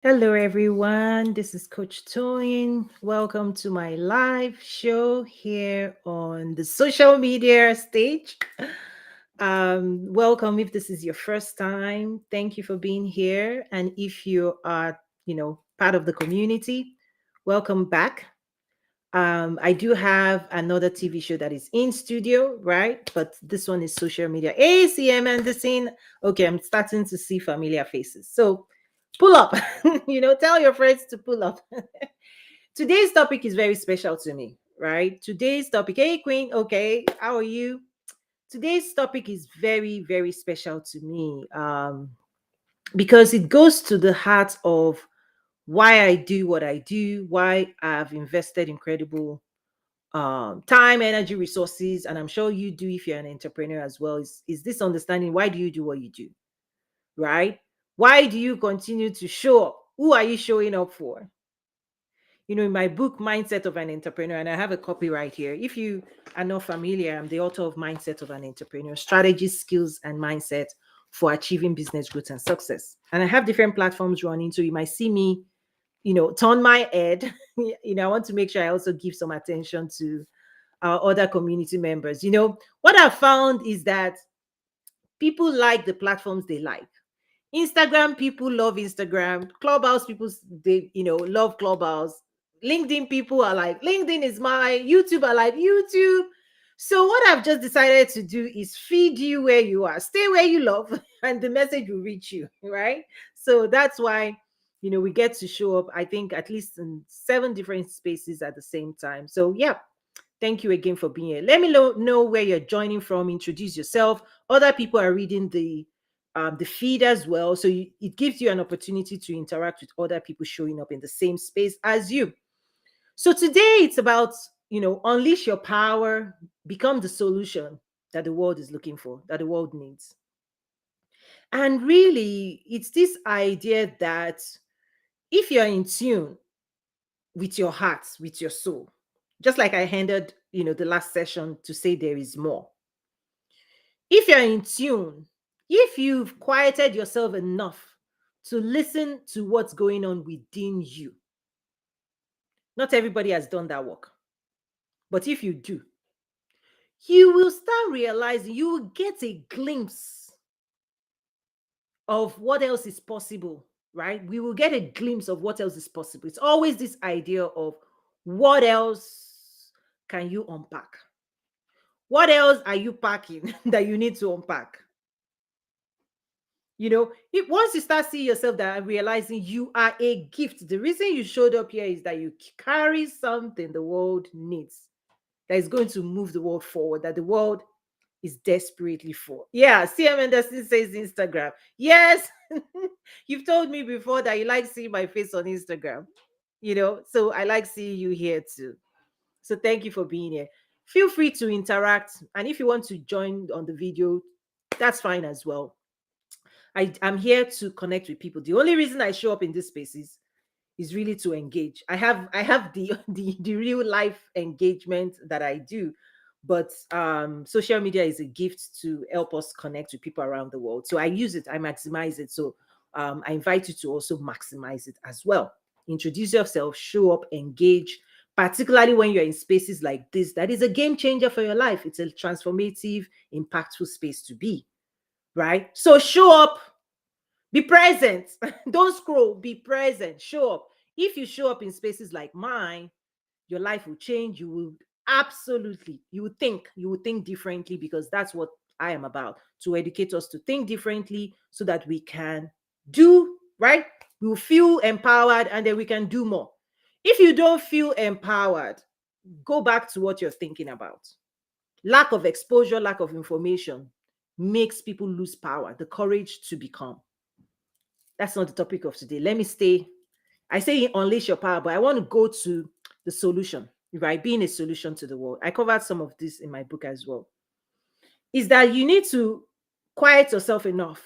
Hello, everyone. This is Coach Toyin. Welcome to my live show here on the social media stage. Welcome if this is your first time. Thank you for being here. And if you are, part of the community, welcome back. I do have another TV show that is in studio, right? But this one is social media. Hey, CM Anderson. Okay, I'm starting to see familiar faces. So pull up, tell your friends to pull up. Today's topic is very special to me, right? Today's topic, hey, Queen. Okay, how are you? Today's topic is very, very special to me because it goes to the heart of why I do what I do, why I've invested incredible time, energy, resources, and I'm sure you do if you're an entrepreneur as well. Is this understanding why do you do what you do, right? Why do you continue to show up? Who are you showing up for? In my book, Mindset of an Entrepreneur, and I have a copy right here. If you are not familiar, I'm the author of Mindset of an Entrepreneur, Strategies, Skills, and Mindset for Achieving Business Growth and Success. And I have different platforms running, so you might see me, turn my head. I want to make sure I also give some attention to our other community members. What I've found is that people like the platforms they like. Instagram people love Instagram. Clubhouse people they love Clubhouse. LinkedIn people are like LinkedIn is my YouTube are like YouTube. So what I've just decided to do is feed you where you are, stay where you love, and the message will reach you, right? So that's why we get to show up. I think at least in 7 different spaces at the same time. So yeah, thank you again for being here. Let me know where you're joining from. Introduce yourself. Other people are reading the feed as well, so it gives you an opportunity to interact with other people showing up in the same space as you. So today it's about unleash your power, become the solution that the world is looking for, that the world needs. And really, it's this idea that if you're in tune with your heart, with your soul, just like I ended the last session to say there is more. If you're in tune, if you've quieted yourself enough to listen to what's going on within you, not everybody has done that work, but if you do, you will start realizing, you will get a glimpse of what else is possible, right? We will get a glimpse of what else is possible. It's always this idea of what else can you unpack? What else are you packing that you need to unpack? If once you start seeing yourself that and realizing you are a gift, the reason you showed up here is that you carry something the world needs, that is going to move the world forward, that the world is desperately for. Yeah, CM Anderson says Instagram. Yes, you've told me before that you like seeing my face on Instagram, so I like seeing you here too. So thank you for being here. Feel free to interact, and if you want to join on the video, that's fine as well. I'm here to connect with people. The only reason I show up in this spaces is really to engage. I have the real life engagement that I do, but social media is a gift to help us connect with people around the world. So I use it, I maximize it. So I invite you to also maximize it as well. Introduce yourself, show up, engage, particularly when you're in spaces like this. That is a game changer for your life. It's a transformative, impactful space to be, right? So show up, be present. Don't scroll, be present, show up. If you show up in spaces like mine, your life will change. You will think differently, because that's what I am about, to educate us to think differently so that we can do right. We will feel empowered, and then we can do more. If you don't feel empowered, go back to what you're thinking about. Lack of exposure, lack of information makes people lose power, the courage to become. That's not the topic of today. Let me stay. I say unleash your power, but I want to go to the solution, right? Being a solution to the world. I covered some of this in my book as well. Is that you need to quiet yourself enough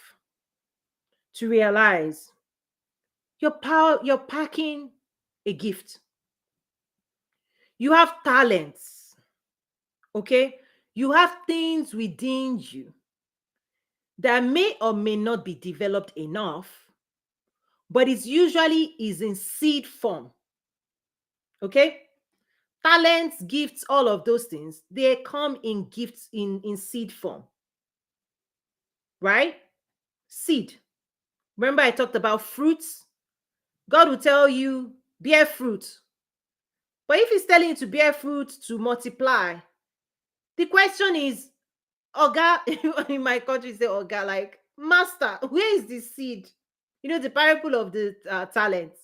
to realize your power, you're packing a gift. You have talents, okay? You have things within you that may or may not be developed enough, but it's usually is in seed form. Okay? Talents, gifts, all of those things, they come in gifts in seed form. Right? Seed. Remember I talked about fruits? God will tell you, bear fruit. But if he's telling you to bear fruit to multiply, the question is, Oga, in my country say Oga, like, master, where is the seed? You know, the parable of the talents.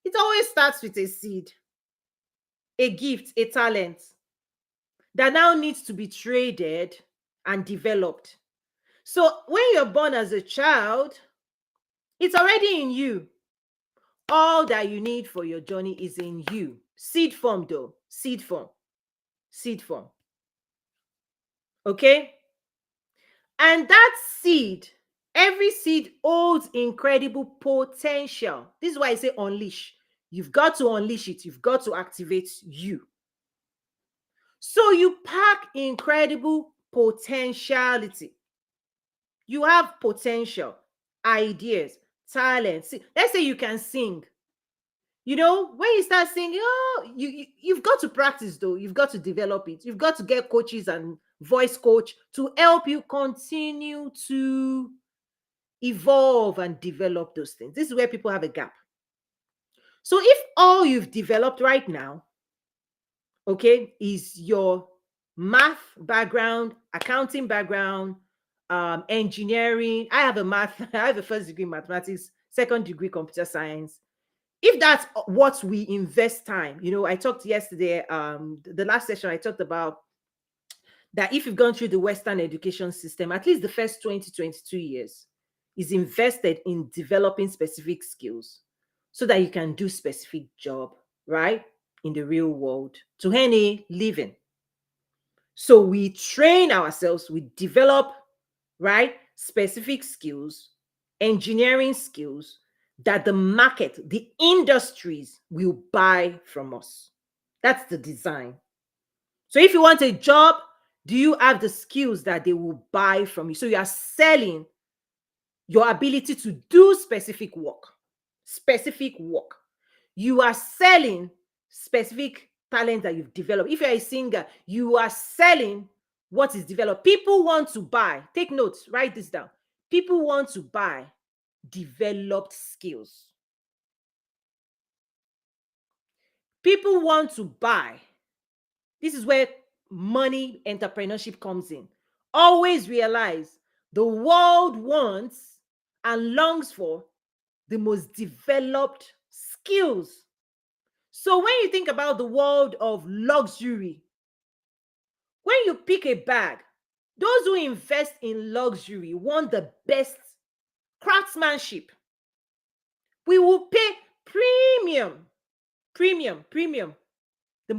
It always starts with a seed, a gift, a talent that now needs to be traded and developed. So when you're born as a child, it's already in you. All that you need for your journey is in you. Seed form, though. Seed form. Seed form. Okay? And that seed, every seed holds incredible potential. This is why I say unleash. You've got to unleash it. You've got to activate you. So you pack incredible potentiality. You have potential, ideas, talents. Let's say you can sing. You know, when you start singing, oh, you've got to practice though. You've got to develop it. You've got to get coaches and voice coach to help you continue to evolve and develop those things. This is where people have a gap. So if all you've developed right now, okay, is your math background, accounting background, engineering. I have a math, I have a first degree in mathematics, second degree computer science. If that's what we invest time, you know, I talked yesterday, the last session I talked about that if you've gone through the Western education system, at least the first 20, 22 years is invested in developing specific skills so that you can do specific job, right? In the real world to earn a living. So we train ourselves, we develop, right, specific skills, engineering skills that the market, the industries will buy from us. That's the design. So if you want a job, do you have the skills that they will buy from you? So you are selling your ability to do specific work. Specific work. You are selling specific talent that you've developed. If you're a singer, you are selling what is developed. People want to buy. Take notes, write this down. People want to buy developed skills. People want to buy. This is where money entrepreneurship comes in. Always realize the world wants and longs for the most developed skills. So when you think about the world of luxury, when you pick a bag, those who invest in luxury want the best craftsmanship. We will pay premium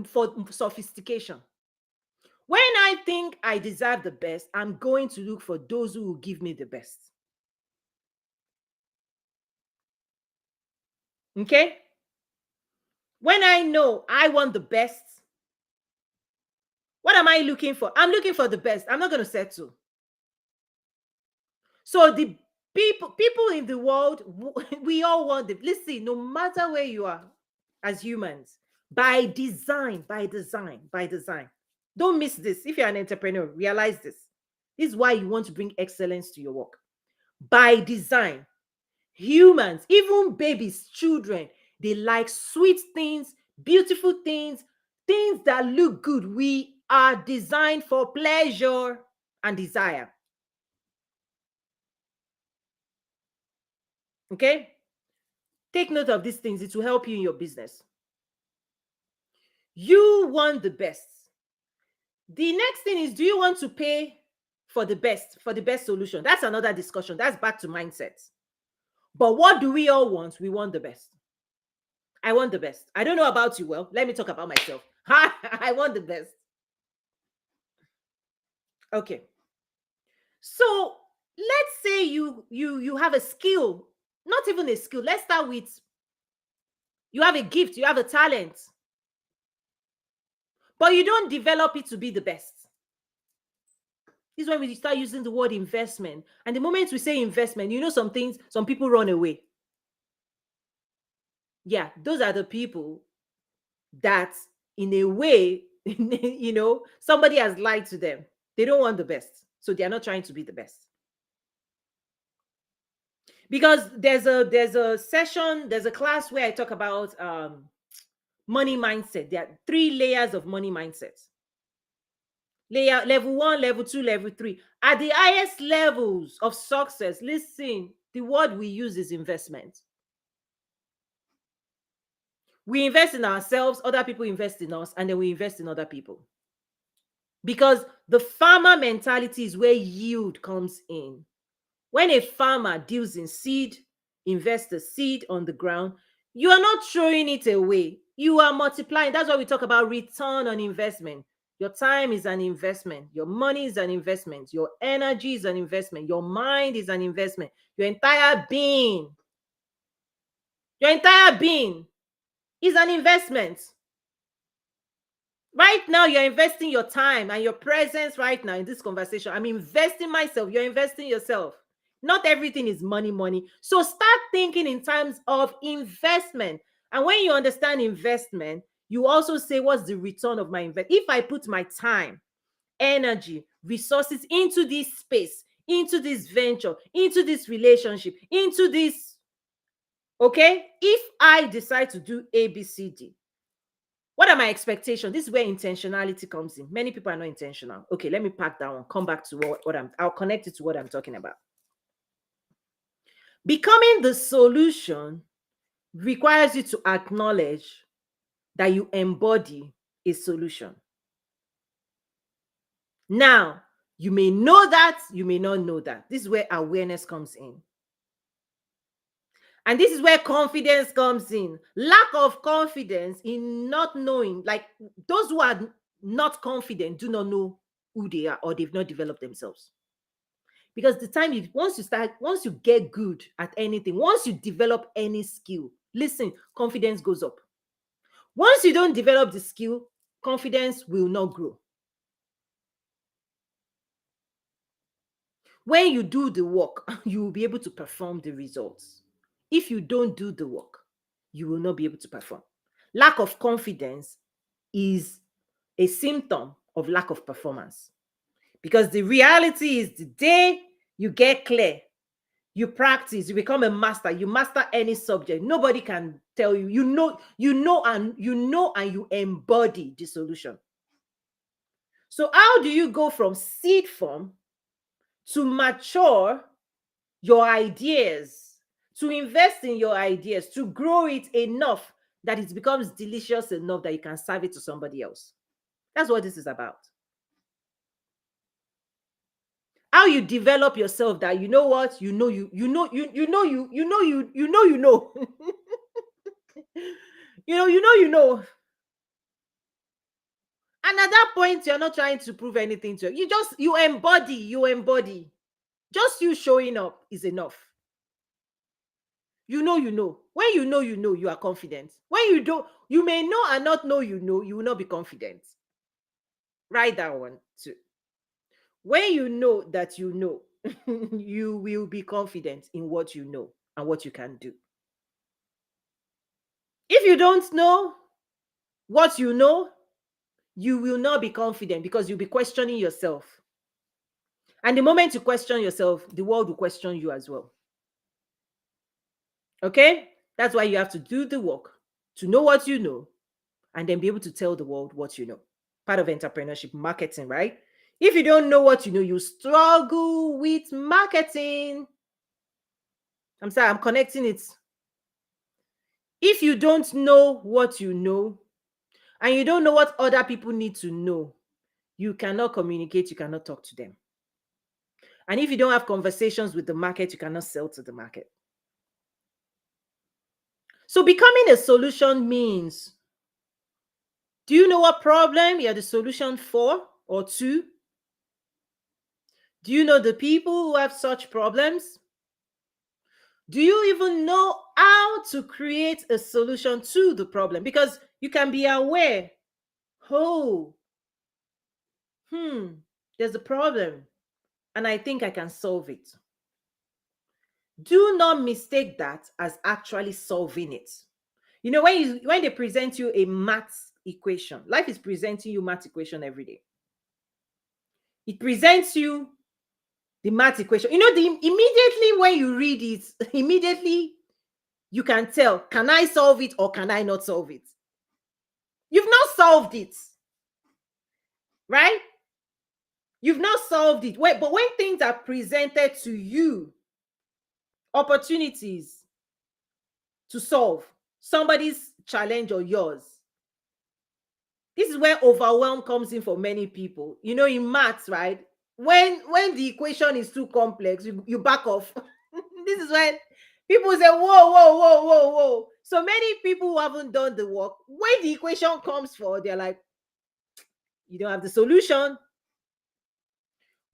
for sophistication. When I think I deserve the best, I'm going to look for those who will give me the best. Okay? When I know I want the best, what am I looking for? I'm looking for the best. I'm not going to settle. So the people in the world, we all want them. Listen, no matter where you are as humans, by design, by design, by design. Don't miss this. If you're an entrepreneur, realize this. This is why you want to bring excellence to your work. By design, humans, even babies, children, they like sweet things, beautiful things, things that look good. We are designed for pleasure and desire. Okay? Take note of these things. It will help you in your business. You want the best. The next thing is, do you want to pay for the best solution? That's another discussion. That's back to mindset. But what do we all want? We want the best. I want the best. I don't know about you. Well, let me talk about myself. I want the best. Okay. So let's say you have a skill, not even a skill. Let's start with you have a gift, you have a talent, but you don't develop it to be the best. This is when we start using the word investment. And the moment we say investment, you know some things, some people run away. Yeah, those are the people that, in a way, somebody has lied to them. They don't want the best, so they are not trying to be the best. Because there's a class where I talk about money mindset. There are 3 layers of money mindset. Layer level 1, level 2, level 3. At the highest levels of success, listen, the word we use is investment. We invest in ourselves, other people invest in us, and then we invest in other people. Because the farmer mentality is where yield comes in. When a farmer deals in seed, invests the seed on the ground, you are not throwing it away. You are multiplying. That's why we talk about return on investment. Your time is an investment. Your money is an investment. Your energy is an investment. Your mind is an investment. Your entire being is an investment. Right now, you're investing your time and your presence right now in this conversation. I'm investing myself. You're investing yourself. Not everything is money, money. So start thinking in terms of investment. And when you understand investment, you also say, what's the return of my investment? If I put my time, energy, resources into this space, into this venture, into this relationship, into this, okay? If I decide to do A, B, C, D, what are my expectations? This is where intentionality comes in. Many people are not intentional. Okay, let me pack that one. Come back to I'll connect it to what I'm talking about. Becoming the solution requires you to acknowledge that you embody a solution. Now, you may know that, you may not know that. This is where awareness comes in. And this is where confidence comes in. Lack of confidence in not knowing, like those who are not confident do not know who they are, or they've not developed themselves. Because the time once you get good at anything, once you develop any skill, listen, confidence goes up. Once you don't develop the skill, confidence will not grow. When you do the work, you will be able to perform the results. If you don't do the work, you will not be able to perform. Lack of confidence is a symptom of lack of performance. Because the reality is, the day you get clear, you practice, you become a master, you master any subject, nobody can tell you, and you embody the solution. So how do you go from seed form to mature your ideas, to invest in your ideas, to grow it enough that it becomes delicious enough that you can serve it to somebody else? That's what this is about. How you develop yourself, that you know what, you know you you know you you know you you know you you know you know you know. And at that point, you're not trying to prove anything to you. You embody. Just you showing up is enough. You know. When you are confident. When you don't, you may know and not know, you will not be confident. Write that one too. When you know that you know, you will be confident in what you know and what you can do. If you don't know what you know, you will not be confident, because you'll be questioning yourself. And the moment you question yourself, the world will question you as well. Okay? That's why you have to do the work to know what you know, and then be able to tell the world what you know. Part of entrepreneurship, marketing, right? If you don't know what you know, you struggle with marketing. I'm sorry, I'm connecting it. If you don't know what you know, and you don't know what other people need to know, you cannot communicate, you cannot talk to them. And if you don't have conversations with the market, you cannot sell to the market. So becoming a solution means, do you know what problem you're the solution for or to? Do you know the people who have such problems? Do you even know how to create a solution to the problem? Because you can be aware, oh, there's a problem and I think I can solve it. Do not mistake that as actually solving it. You know, when they present you a math equation, life is presenting you math equation every day. It presents you the math equation. You know, immediately when you read it, immediately you can tell, can I solve it or can I not solve it? You've not solved it, right? You've not solved it. But when things are presented to you, opportunities to solve somebody's challenge or yours, this is where overwhelm comes in for many people. You know, in maths, right? When the equation is too complex, you back off. This is when people say, whoa, whoa, whoa, whoa, whoa. So many people who haven't done the work, when the equation comes for, they're like, you don't have the solution.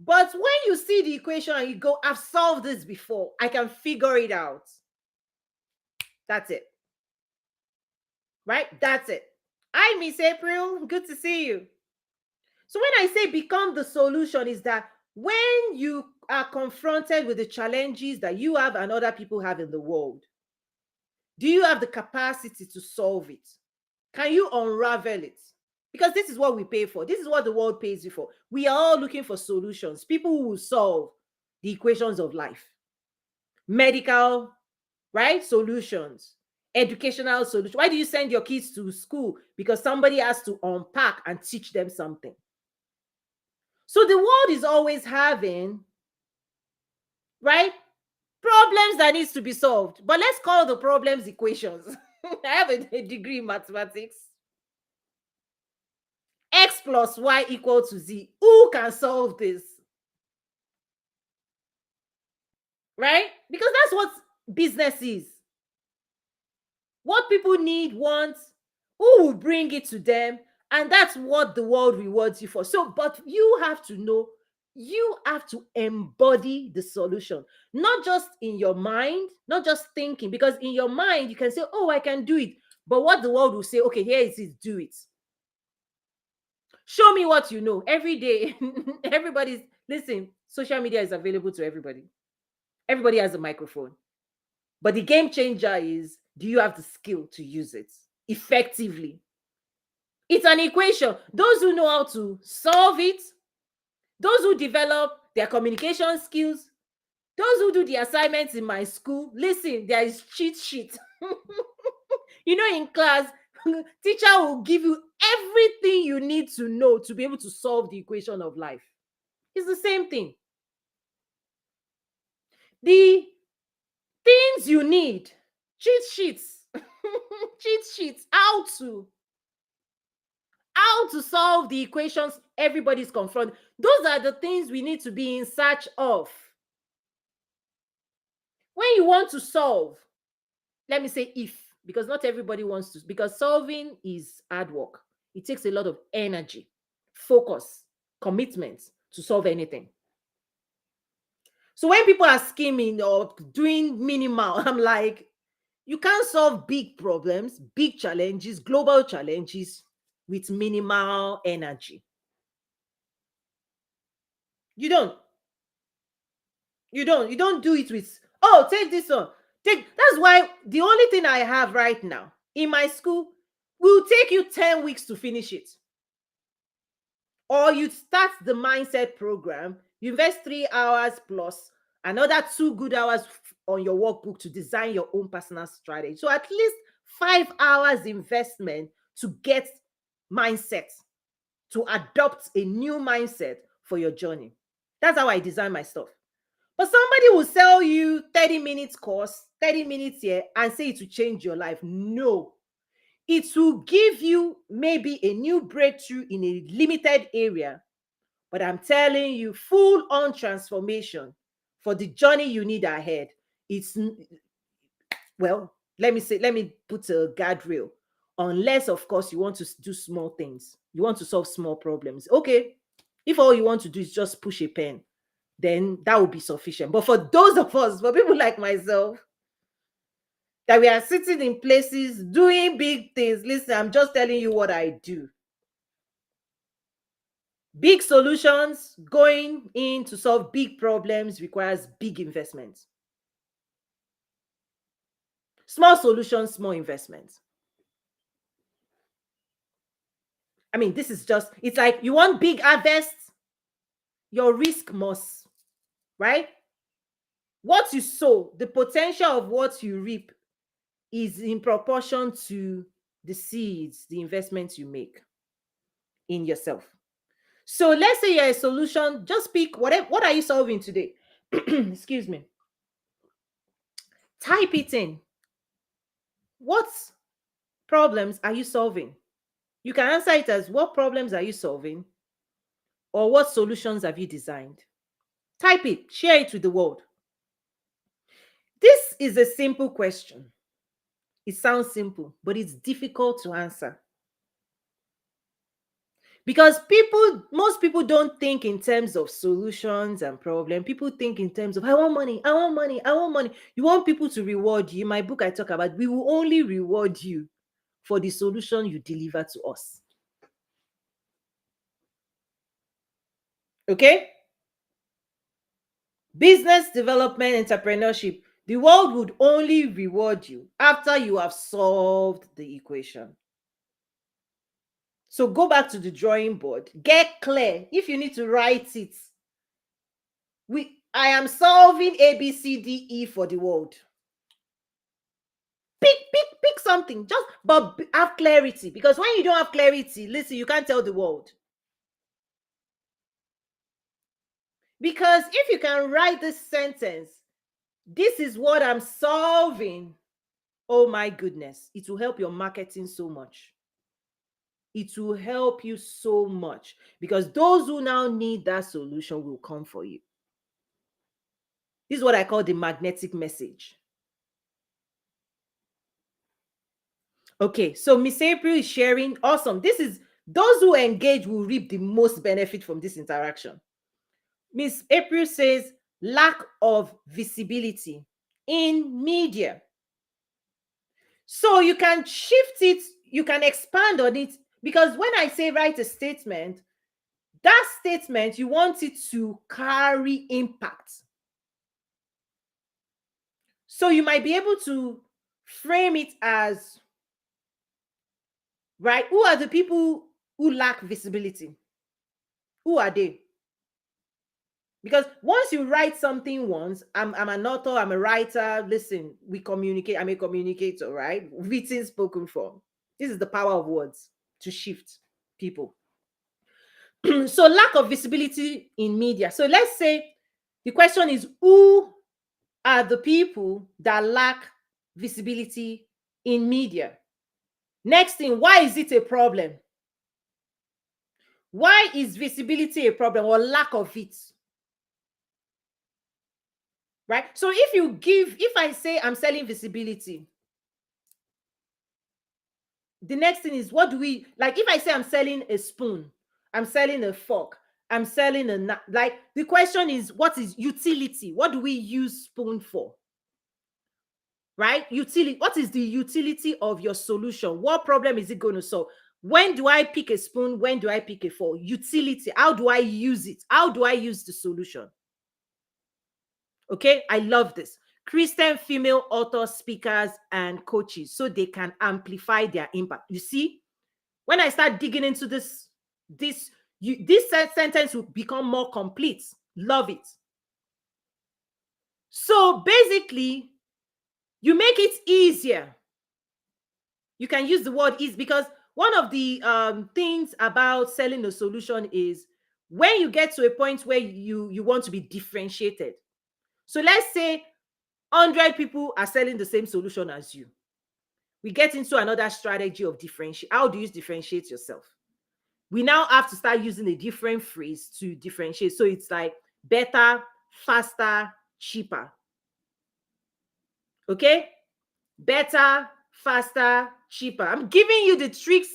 But when you see the equation and you go, I've solved this before, I can figure it out. That's it. Right? That's it. Hi, Miss April. Good to see you. So when I say become the solution, is that when you are confronted with the challenges that you have and other people have in the world, do you have the capacity to solve it? Can you unravel it? Because this is what we pay for. This is what the world pays you for. We are all looking for solutions, people who will solve the equations of life. Medical, right? Solutions. Educational solutions. Why do you send your kids to school? Because somebody has to unpack and teach them something. So the world is always having, right, problems that needs to be solved. But let's call the problems equations. I have a degree in mathematics. X plus Y equal to Z. Who can solve this? Right? Because that's what business is. What people need, want, who will bring it to them, and that's what the world rewards you for. So, but you have to know, you have to embody the solution, not just in your mind, not just thinking, because in your mind you can say, oh, I can do it. But what the world will say, okay, here it is, do it. Show me what you know. Every day, everybody's, listen, social media is available to everybody. Everybody has a microphone. But the game changer is, do you have the skill to use it effectively? It's an equation. Those who know how to solve it, those who develop their communication skills, those who do the assignments in my school, listen, there is cheat sheet. You know, in class, teacher will give you everything you need to know to be able to solve the equation of life. It's the same thing. The things you need, cheat sheets, cheat sheets, how to solve the equations everybody's confronted. Those are the things we need to be in search of. When you want to solve, let me say if, because not everybody wants to, because solving is hard work. It takes a lot of energy, focus, commitment to solve anything. So when people are scheming or doing minimal, I'm like, you can't solve big problems, big challenges, global challenges with minimal energy. You don't. You don't do it with, oh, take this one. That's why the only thing I have right now in my school will take you 10 weeks to finish it. Or you start the mindset program, you invest 3 hours plus another 2 good hours on your workbook to design your own personal strategy. So at least 5 hours investment to get mindset, to adopt a new mindset for your journey. That's how I design my stuff. But somebody will sell you 30 minutes course, 30 minutes here, and say it will change your life. No. It will give you maybe a new breakthrough in a limited area. But I'm telling you, full on transformation for the journey you need ahead. It's, well, let me put a guardrail. Unless, of course, you want to do small things. You want to solve small problems. Okay. If all you want to do is just push a pen, then that will be sufficient. But for those of us, for people like myself, that we are sitting in places doing big things, listen, I'm just telling you what I do. Big solutions, going in to solve big problems requires big investments. Small solutions, small investments. I mean, this is just, it's like you want big harvest, your risk must, right? What you sow, the potential of what you reap is in proportion to the seeds, the investments you make in yourself. So let's say you're a solution, just pick whatever. What are you solving today? Excuse me. Type it in. What problems are you solving? You can answer it as what problems are you solving or what solutions have you designed? Type it, share it with the world. This is a simple question. It sounds simple, but it's difficult to answer. Because most people don't think in terms of solutions and problem. People think in terms of, I want money, I want money, I want money. You want people to reward you. In my book, I talk about, we will only reward you for the solution you deliver to us. Okay? Business development, entrepreneurship, the world would only reward you after you have solved the equation. So go back to the drawing board, get clear. If you need to write it, I am solving A, B, C, D, E for the world. Pick something, just but have clarity. Because when you don't have clarity, listen, you can't tell the world. Because if you can write this sentence, this is what I'm solving, oh my goodness, it will help your marketing so much. It will help you so much because those who now need that solution will come for you. This is what I call the magnetic message. Okay, so Miss April is sharing. Awesome. This is those who engage will reap the most benefit from this interaction. Miss April says lack of visibility in media. So you can shift it, you can expand on it, because when I say write a statement, that statement, you want it to carry impact. So you might be able to frame it as, right, who are the people who lack visibility? Who are they? Because once you write something once, I'm an author, I'm a writer. Listen, we communicate. I'm a communicator, right? Written, spoken form. This is the power of words to shift people. So lack of visibility in media. So let's say the question is, who are the people that lack visibility in media? Next thing, why is it a problem? Why is visibility a problem or lack of it? Right? So if I say I'm selling visibility, the next thing is, what do we, like if I say I'm selling a spoon, I'm selling a fork, I'm selling like the question is, what is utility? What do we use spoon for? Right? Utility. What is the utility of your solution? What problem is it going to solve? When do I pick a spoon? When do I pick a fork? Utility. How do I use it? How do I use the solution? Okay, I love this. Christian female authors, speakers, and coaches, so they can amplify their impact. You see, when I start digging into this sentence will become more complete. Love it. So basically, you make it easier. You can use the word ease, because one of the things about selling a solution is when you get to a point where you want to be differentiated. So let's say 100 people are selling the same solution as you. We get into another strategy of differentiate. How do you differentiate yourself? We now have to start using a different phrase to differentiate. So it's like better, faster, cheaper. Okay? Better, faster, cheaper. I'm giving you the tricks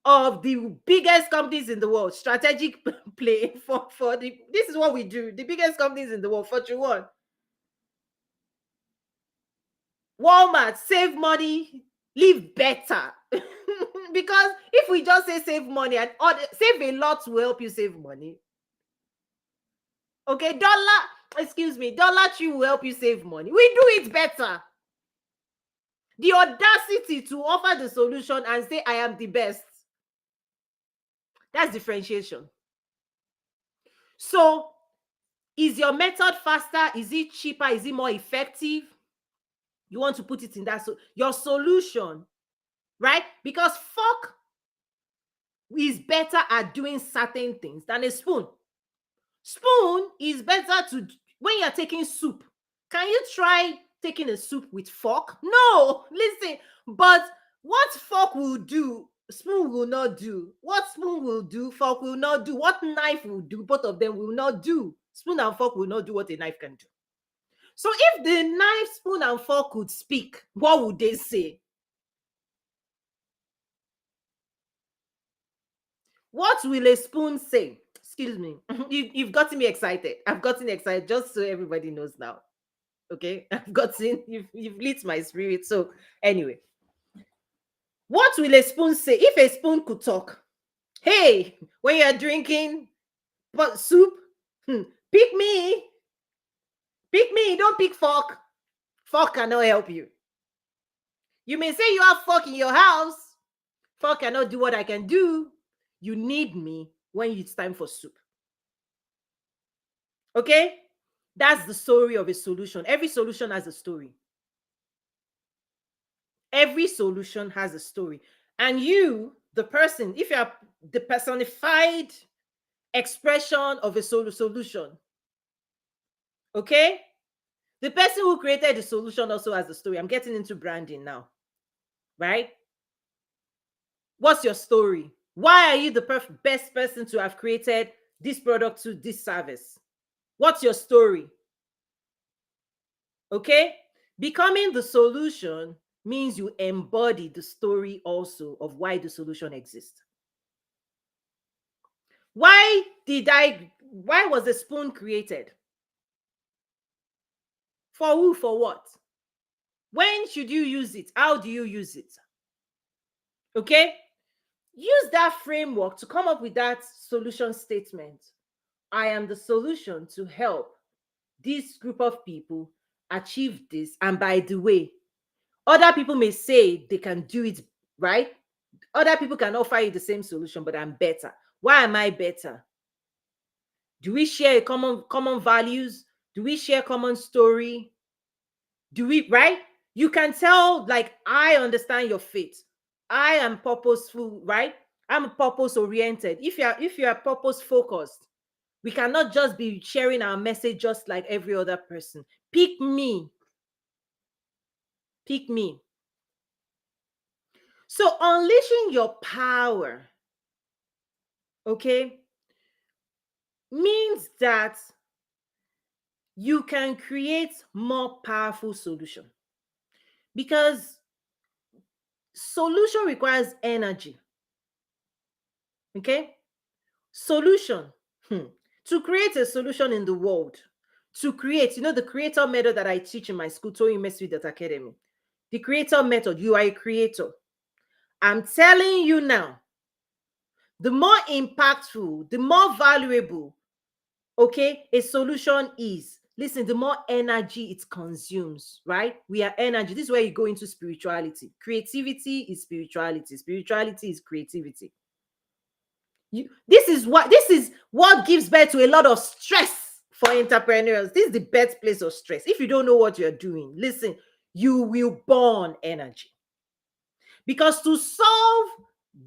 of the biggest companies in the world. Strategic play for this is what we do. The biggest companies in the world. Fortune 1. Walmart, save money, live better. Because if we just say save money and save a lot will help you save money. Okay, Dollar Tree will help you save money. We do it better. The audacity to offer the solution and say I am the best. That's differentiation. So, is your method faster? Is it cheaper? Is it more effective? You want to put it in that, so your solution, right? Because fork is better at doing certain things than a spoon. Spoon is better to, when you're taking soup. Can you try taking a soup with fork? No, listen. But what fork will do, spoon will not do. What spoon will do, fork will not do. What knife will do, both of them will not do. Spoon and fork will not do what a knife can do. So if the knife, spoon, and fork could speak, what would they say? What will a spoon say? Excuse me. You've gotten me excited. I've gotten excited just so everybody knows now. Okay, I've gotten, you've lit my spirit. So anyway, what will a spoon say if a spoon could talk? Hey, when you're drinking but soup, pick me. Pick me. Don't pick fork. Fork cannot help you. You may say you have fork in your house. Fork cannot do what I can do. You need me when it's time for soup. Okay? That's the story of a solution. Every solution has a story. Every solution has a story. And you, the person, if you are the personified expression of a solution, okay? The person who created the solution also has a story. I'm getting into branding now, right? What's your story? Why are you the best person to have created this product to this service? What's your story? Okay? Becoming the solution means you embody the story also of why the solution exists. Why was the spoon created? For who? For what? When should you use it? How do you use it? Okay? Use that framework to come up with that solution statement. I am the solution to help this group of people achieve this. And by the way, other people may say they can do it, right? Other people can offer you the same solution, but I'm better. Why am I better? Do we share common values? Do we share common story? Do we, right? You can tell, like, I understand your faith. I am purposeful, right? I'm purpose oriented. If you are purpose focused, we cannot just be sharing our message just like every other person. Pick me. Pick me. So unleashing your power, okay, means that you can create more powerful solution, because solution requires energy. Okay, solution, to create a solution in the world, to create, the creator method that I teach in my school, toyinmesui.academy. The creator method, you are a creator. I'm telling you now, the more impactful, the more valuable, okay, a solution is, listen, the more energy it consumes, right? We are energy. This is where you go into spirituality. Creativity is spirituality. Spirituality is creativity. This is what gives birth to a lot of stress for entrepreneurs. This is the birthplace of stress. If you don't know what you're doing, listen, you will burn energy. Because to solve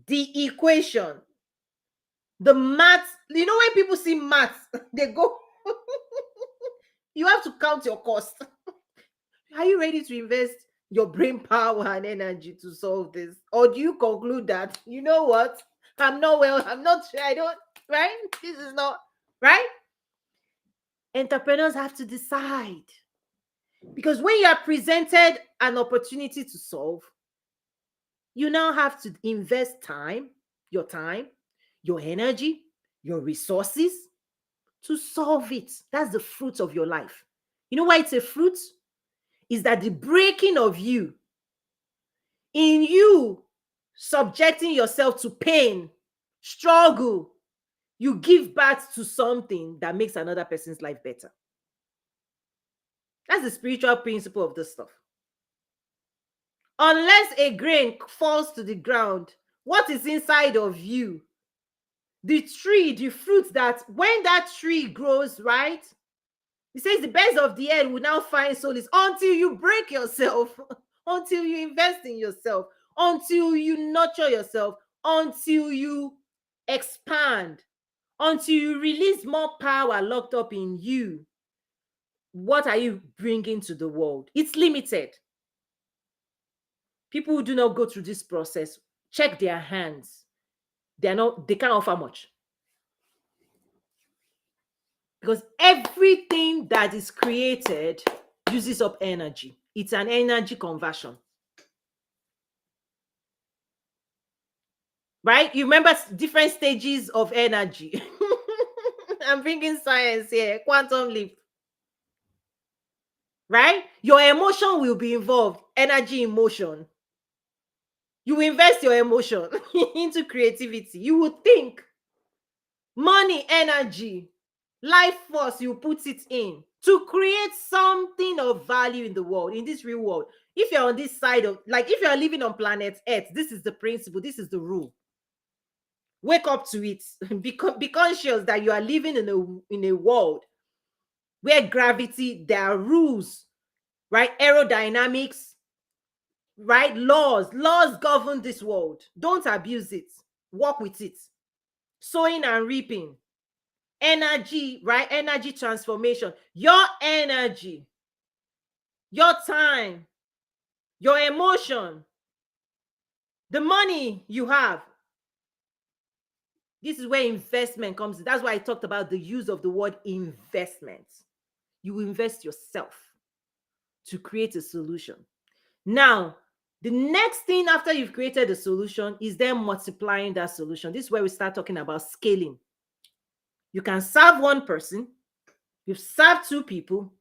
the equation, the math, when people see math, they go, you have to count your cost. Are you ready to invest your brain power and energy to solve this? Or do you conclude that, you know what? I'm not sure, I don't, right? This is not, right? Entrepreneurs have to decide. Because when you are presented an opportunity to solve, you now have to invest time, your energy, your resources to solve it. That's the fruit of your life. You know why it's a fruit? Is that the breaking of you, in you subjecting yourself to pain, struggle, you give birth to something that makes another person's life better. That's the spiritual principle of this stuff. Unless a grain falls to the ground, what is inside of you the tree, the fruit that when that tree grows, right? He says the birds of the air will now find solace until you break yourself, until you invest in yourself, until you nurture yourself, until you expand, until you release more power locked up in you. What are you bringing to the world? It's limited. People who do not go through this process, check their hands. They can't offer much. Because everything that is created uses up energy. It's an energy conversion. Right? You remember different stages of energy. I'm bringing science here, quantum leap. Right? Your emotion will be involved, energy in motion. You invest your emotion into creativity. You will think. Money, energy, life force, you put it in to create something of value in the world, in this real world. If you're on this side of, like, if you're living on planet Earth, this is the principle, this is the rule. Wake up to it. Be conscious that you are living in a world where gravity, there are rules, right? Aerodynamics, right? Laws govern this world. Don't abuse it. Work with it. Sowing and reaping. Energy, right? Energy transformation. Your energy, your time, your emotion, the money you have. This is where investment comes in. That's why I talked about the use of the word investment. You invest yourself to create a solution. Now, the next thing after you've created a solution is then multiplying that solution. This is where we start talking about scaling. You can serve one person, you've served two people,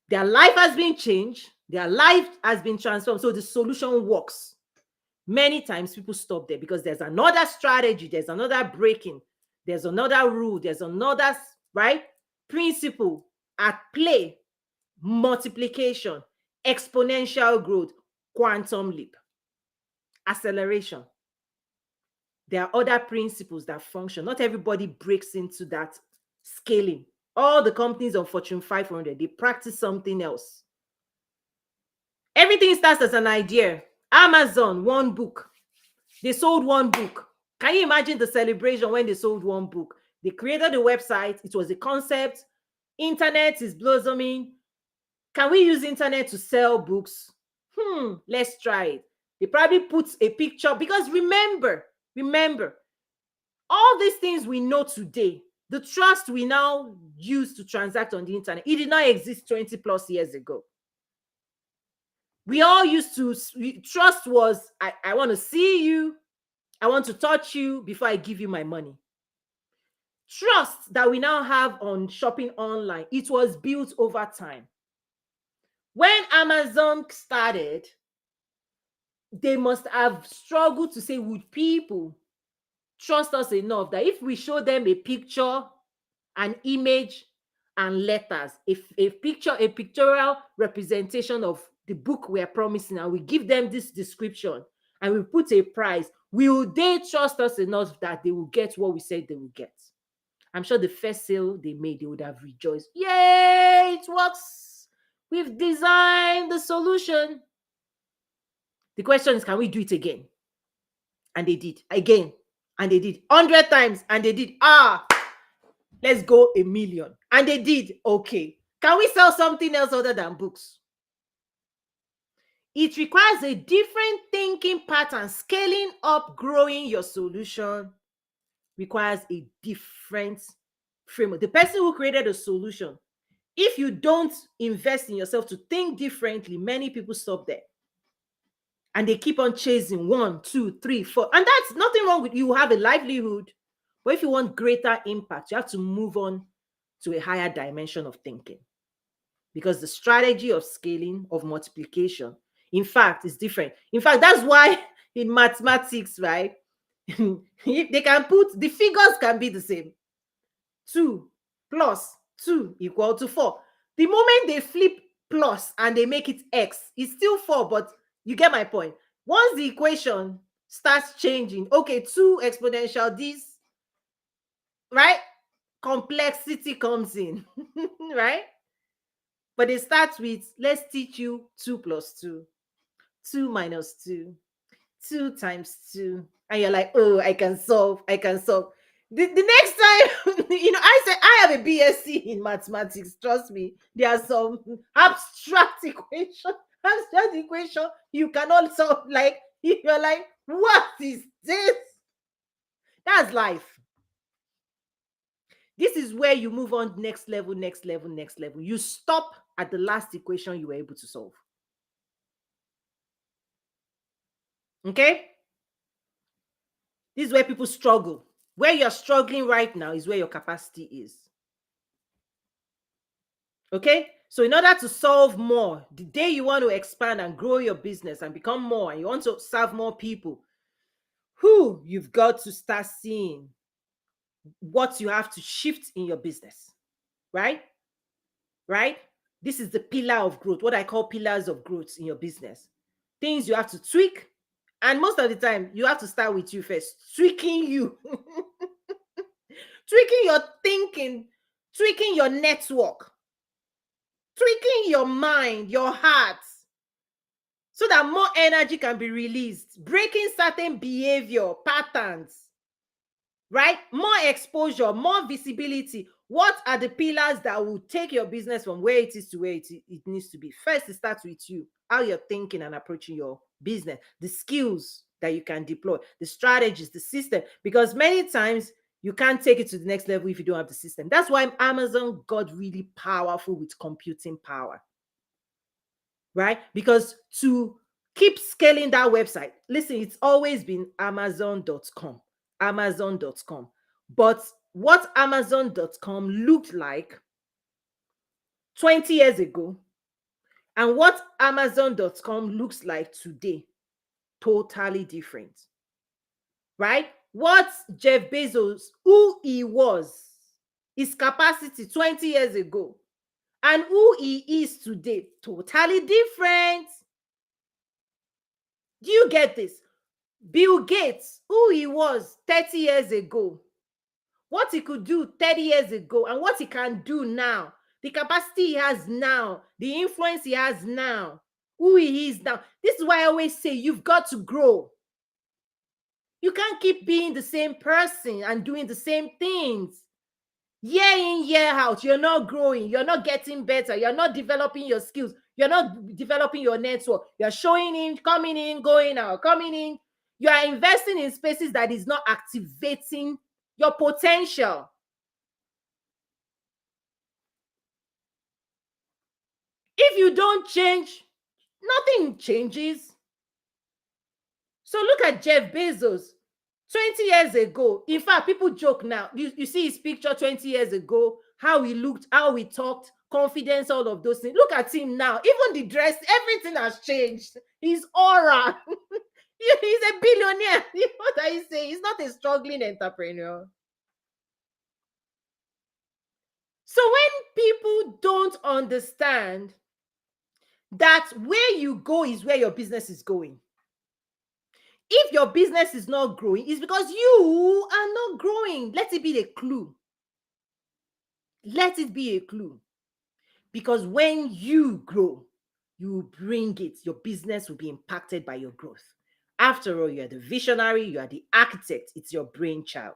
their life has been changed, their life has been transformed, so the solution works. Many times people stop there because there's another strategy, there's another breaking, there's another rule, there's another, right, principle at play. Multiplication, exponential growth, quantum leap, acceleration. There are other principles that function. Not everybody breaks into that scaling. All the companies on Fortune 500, they practice something else. Everything starts as an idea. Amazon, one book. They sold one book. Can you imagine the celebration when they sold one book? They created a website. It was a concept. Internet is blossoming. Can we use internet to sell books? Let's try it. They probably put a picture, because remember, all these things we know today, the trust we now use to transact on the internet, it did not exist 20 plus years ago. We all used to, trust was, I want to see you, I want to touch you before I give you my money. Trust that we now have on shopping online, it was built over time. When Amazon started, they must have struggled to say, would people trust us enough that if we show them a picture, an image, and letters, a pictorial representation of the book we are promising, and we give them this description and we put a price, will they trust us enough that they will get what we said they will get? I'm sure the first sale they made, they would have rejoiced. Yay, it works. We've designed the solution. The question is, can we do it again? And they did. Again. And they did. 100 times. And they did. Let's go 1 million. And they did. Okay. Can we sell something else other than books? It requires a different thinking pattern. Scaling up, growing your solution requires a different framework. The person who created a solution, if you don't invest in yourself to think differently, many people stop there. And they keep on chasing 1, 2, 3, 4. And that's nothing wrong with you have a livelihood. But if you want greater impact, you have to move on to a higher dimension of thinking. Because the strategy of scaling, of multiplication, in fact, is different. In fact, that's why in mathematics, right, they can put, the figures can be the same. 2 plus 2 equal to 4. The moment they flip plus and they make it x, it's still 4, but you get my point. Once the equation starts changing, okay, 2 exponential this, right? Complexity comes in, right? But it starts with, let's teach you 2 plus 2, 2 minus 2, 2 times 2. And you're like, oh, I can solve, I can solve. The next time, I said, I have a BSc in mathematics. Trust me, there are some abstract equation you cannot solve. Like, you're like, what is this? That's life. This is where you move on next level, next level, next level. You stop at the last equation you were able to solve. Okay? This is where people struggle. Where you're struggling right now is where your capacity is. Okay? So in order to solve more, the day you want to expand and grow your business and become more, and you want to serve more people, you've got to start seeing what you have to shift in your business. Right? Right? This is the pillar of growth, what I call pillars of growth in your business. Things you have to tweak. And most of the time, you have to start with you first. Tweaking you. Tweaking your thinking. Tweaking your network. Tweaking your mind, your heart. So that more energy can be released. Breaking certain behavior patterns. Right? More exposure, more visibility. What are the pillars that will take your business from where it is to where it needs to be? First, it starts with you, how you're thinking and approaching your business, the skills that you can deploy, the strategies, the system. Because many times you can't take it to the next level if you don't have the system. That's why Amazon got really powerful with computing power. Right? Because to keep scaling that website, listen, it's always been Amazon.com. Amazon.com. But what Amazon.com looked like 20 years ago and what Amazon.com looks like today, totally different. Right? What Jeff Bezos, who he was, his capacity 20 years ago, and who he is today, totally different. Do you get this? Bill Gates, who he was 30 years ago, what he could do 30 years ago, and what he can do now, the capacity he has now, the influence he has now, who he is now. This is why I always say you've got to grow. You can't keep being the same person and doing the same things. Year in, year out, you're not growing, you're not getting better, you're not developing your skills, you're not developing your network, you're showing in, coming in, going out, coming in. You are investing in spaces that is not activating your potential. If you don't change, nothing changes. So look at Jeff Bezos. 20 years ago, in fact, people joke now. You see his picture 20 years ago, how he looked, how he talked, confidence, all of those things. Look at him now. Even the dress, everything has changed. His aura. He's a billionaire. You know what I say? He's not a struggling entrepreneur. So when people don't understand that where you go is where your business is going, if your business is not growing, it's because you are not growing. Let it be a clue. Let it be a clue. Because when you grow, you bring it. Your business will be impacted by your growth. After all, you are the visionary, you are the architect. It's your brainchild.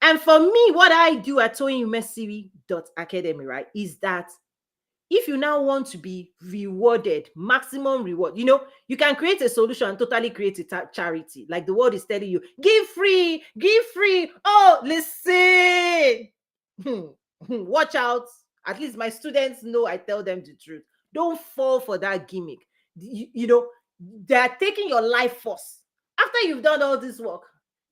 And for me, what I do at toyinumesiri.academy, right, is that if you now want to be rewarded, maximum reward, you can create a solution and totally create a charity. Like the world is telling you, give free, give free. Oh, listen. Watch out. At least my students know I tell them the truth. Don't fall for that gimmick. They are taking your life force. After you've done all this work,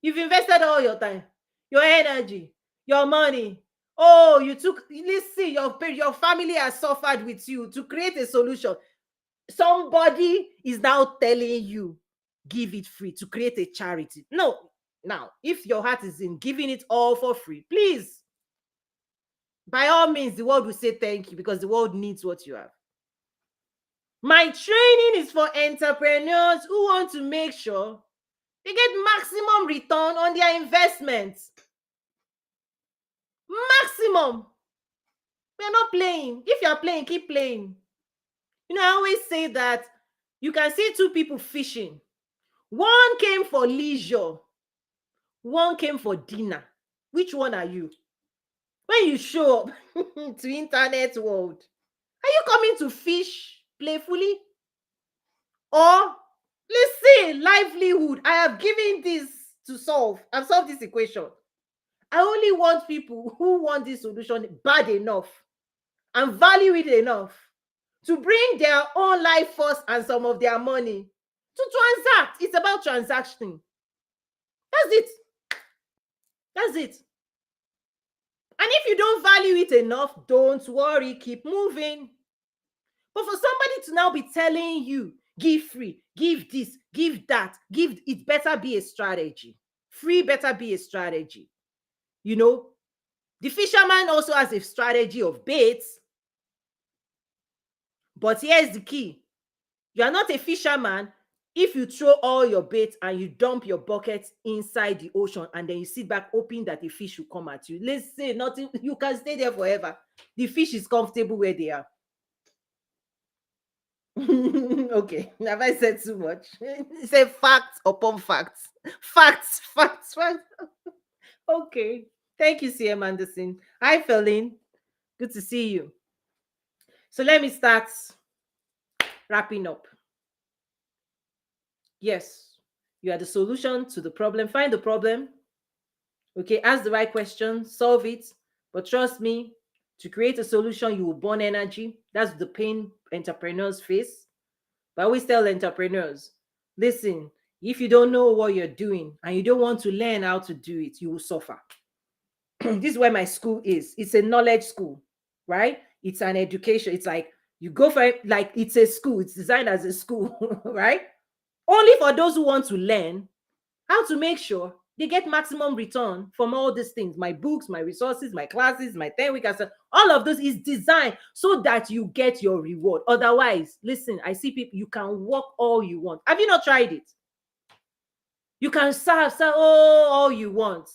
you've invested all your time, your energy, your money. Oh, listen, your family has suffered with you to create a solution. Somebody is now telling you, give it free to create a charity. No. Now, if your heart is in giving it all for free, please, by all means, the world will say thank you because the world needs what you have. My training is for entrepreneurs who want to make sure they get maximum return on their investments. Maximum. We are not playing. If you are playing, keep playing. I always say that you can see two people fishing. One came for leisure, one came for dinner. Which one are you? When you show up to internet world, are you coming to fish playfully? Or listen, livelihood. I have given this to solve. I've solved this equation. I only want people who want this solution bad enough and value it enough to bring their own life force and some of their money to transact. It's about transacting. That's it. That's it. And if you don't value it enough, don't worry, keep moving. But for somebody to now be telling you, give free, give this, give that, give it, better be a strategy. Free better be a strategy. The fisherman also has a strategy of baits. But here's the key. You are not a fisherman if you throw all your bait and you dump your bucket inside the ocean and then you sit back hoping that the fish will come at you. Let's say nothing, you can stay there forever. The fish is comfortable where they are. Okay, have I said too much? Say facts upon facts. Facts. Okay. Thank you, CM Anderson. Hi, Felin. Good to see you. So let me start wrapping up. Yes, you are the solution to the problem. Find the problem. Okay, ask the right question, solve it. But trust me, to create a solution, you will burn energy. That's the pain entrepreneurs face. But I always tell entrepreneurs, listen, if you don't know what you're doing and you don't want to learn how to do it, you will suffer. This is where my school is. It's a knowledge school, right? It's an education. It's like you go for it, like it's a school. It's designed as a school, right? Only for those who want to learn how to make sure they get maximum return from all these things. My books, my resources, my classes, my 10-week, all of this is designed so that you get your reward. Otherwise, listen, I see people, you can work all you want. Have you not tried it? You can sell all you want.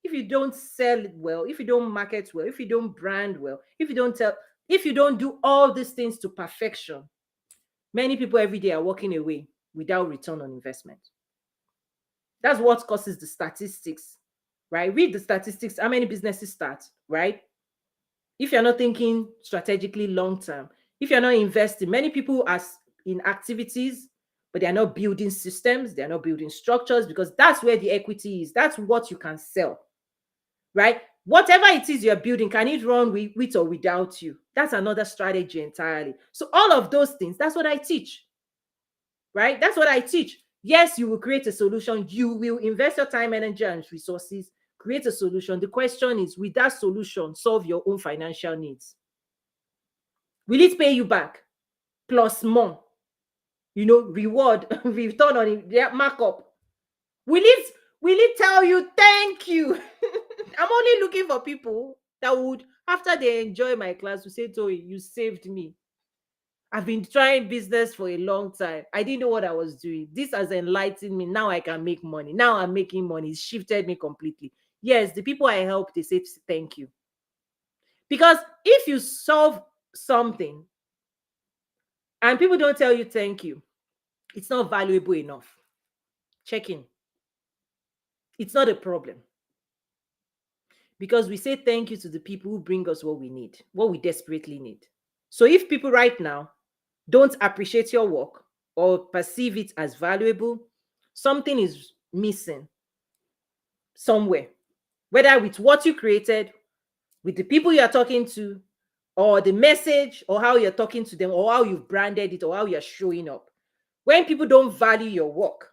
If you don't sell it well, if you don't market well, if you don't brand well, if you don't do all these things to perfection, many people every day are walking away without return on investment. That's what causes the statistics, right? Read the statistics, how many businesses start, right? If you're not thinking strategically long term, if you're not investing, many people are in activities, but they're not building systems, they're not building structures, because that's where the equity is. That's what you can sell, right? Whatever it is you're building, can it run with or without you? That's another strategy entirely. So all of those things, that's what I teach, right? That's what I teach. Yes, you will create a solution. You will invest your time, energy, and resources, create a solution. The question is, will that solution solve your own financial needs? Will it pay you back plus more? Reward, return on it, yeah, markup. Will it tell you thank you? I'm only looking for people that would, after they enjoy my class, to say, Toyi, you saved me. I've been trying business for a long time. I didn't know what I was doing. This has enlightened me. Now I can make money. Now I'm making money. It's shifted me completely. Yes, the people I help, they say thank you. Because if you solve something and people don't tell you thank you, it's not valuable enough. Check in. It's not a problem. Because we say thank you to the people who bring us what we need, what we desperately need. So if people right now don't appreciate your work or perceive it as valuable, something is missing somewhere, whether with what you created, with the people you are talking to, or the message, or how you're talking to them, or how you've branded it, or how you're showing up. When people don't value your work,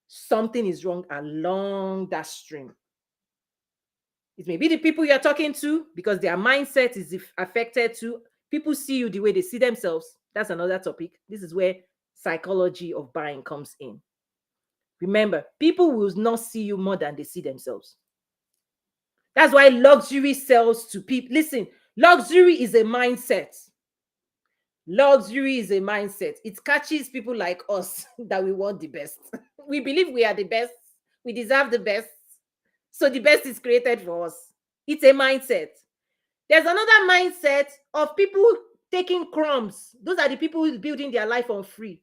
something is wrong along that stream. It may be the people you're talking to, because their mindset is affected too. People see you the way they see themselves. That's another topic. This is where psychology of buying comes in. Remember, people will not see you more than they see themselves. That's why luxury sells to people. Listen, luxury is a mindset. Luxury is a mindset. It catches people like us that we want the best. We believe we are the best. We deserve the best. So the best is created for us. It's a mindset. There's another mindset of people taking crumbs. Those are the people who are building their life on free.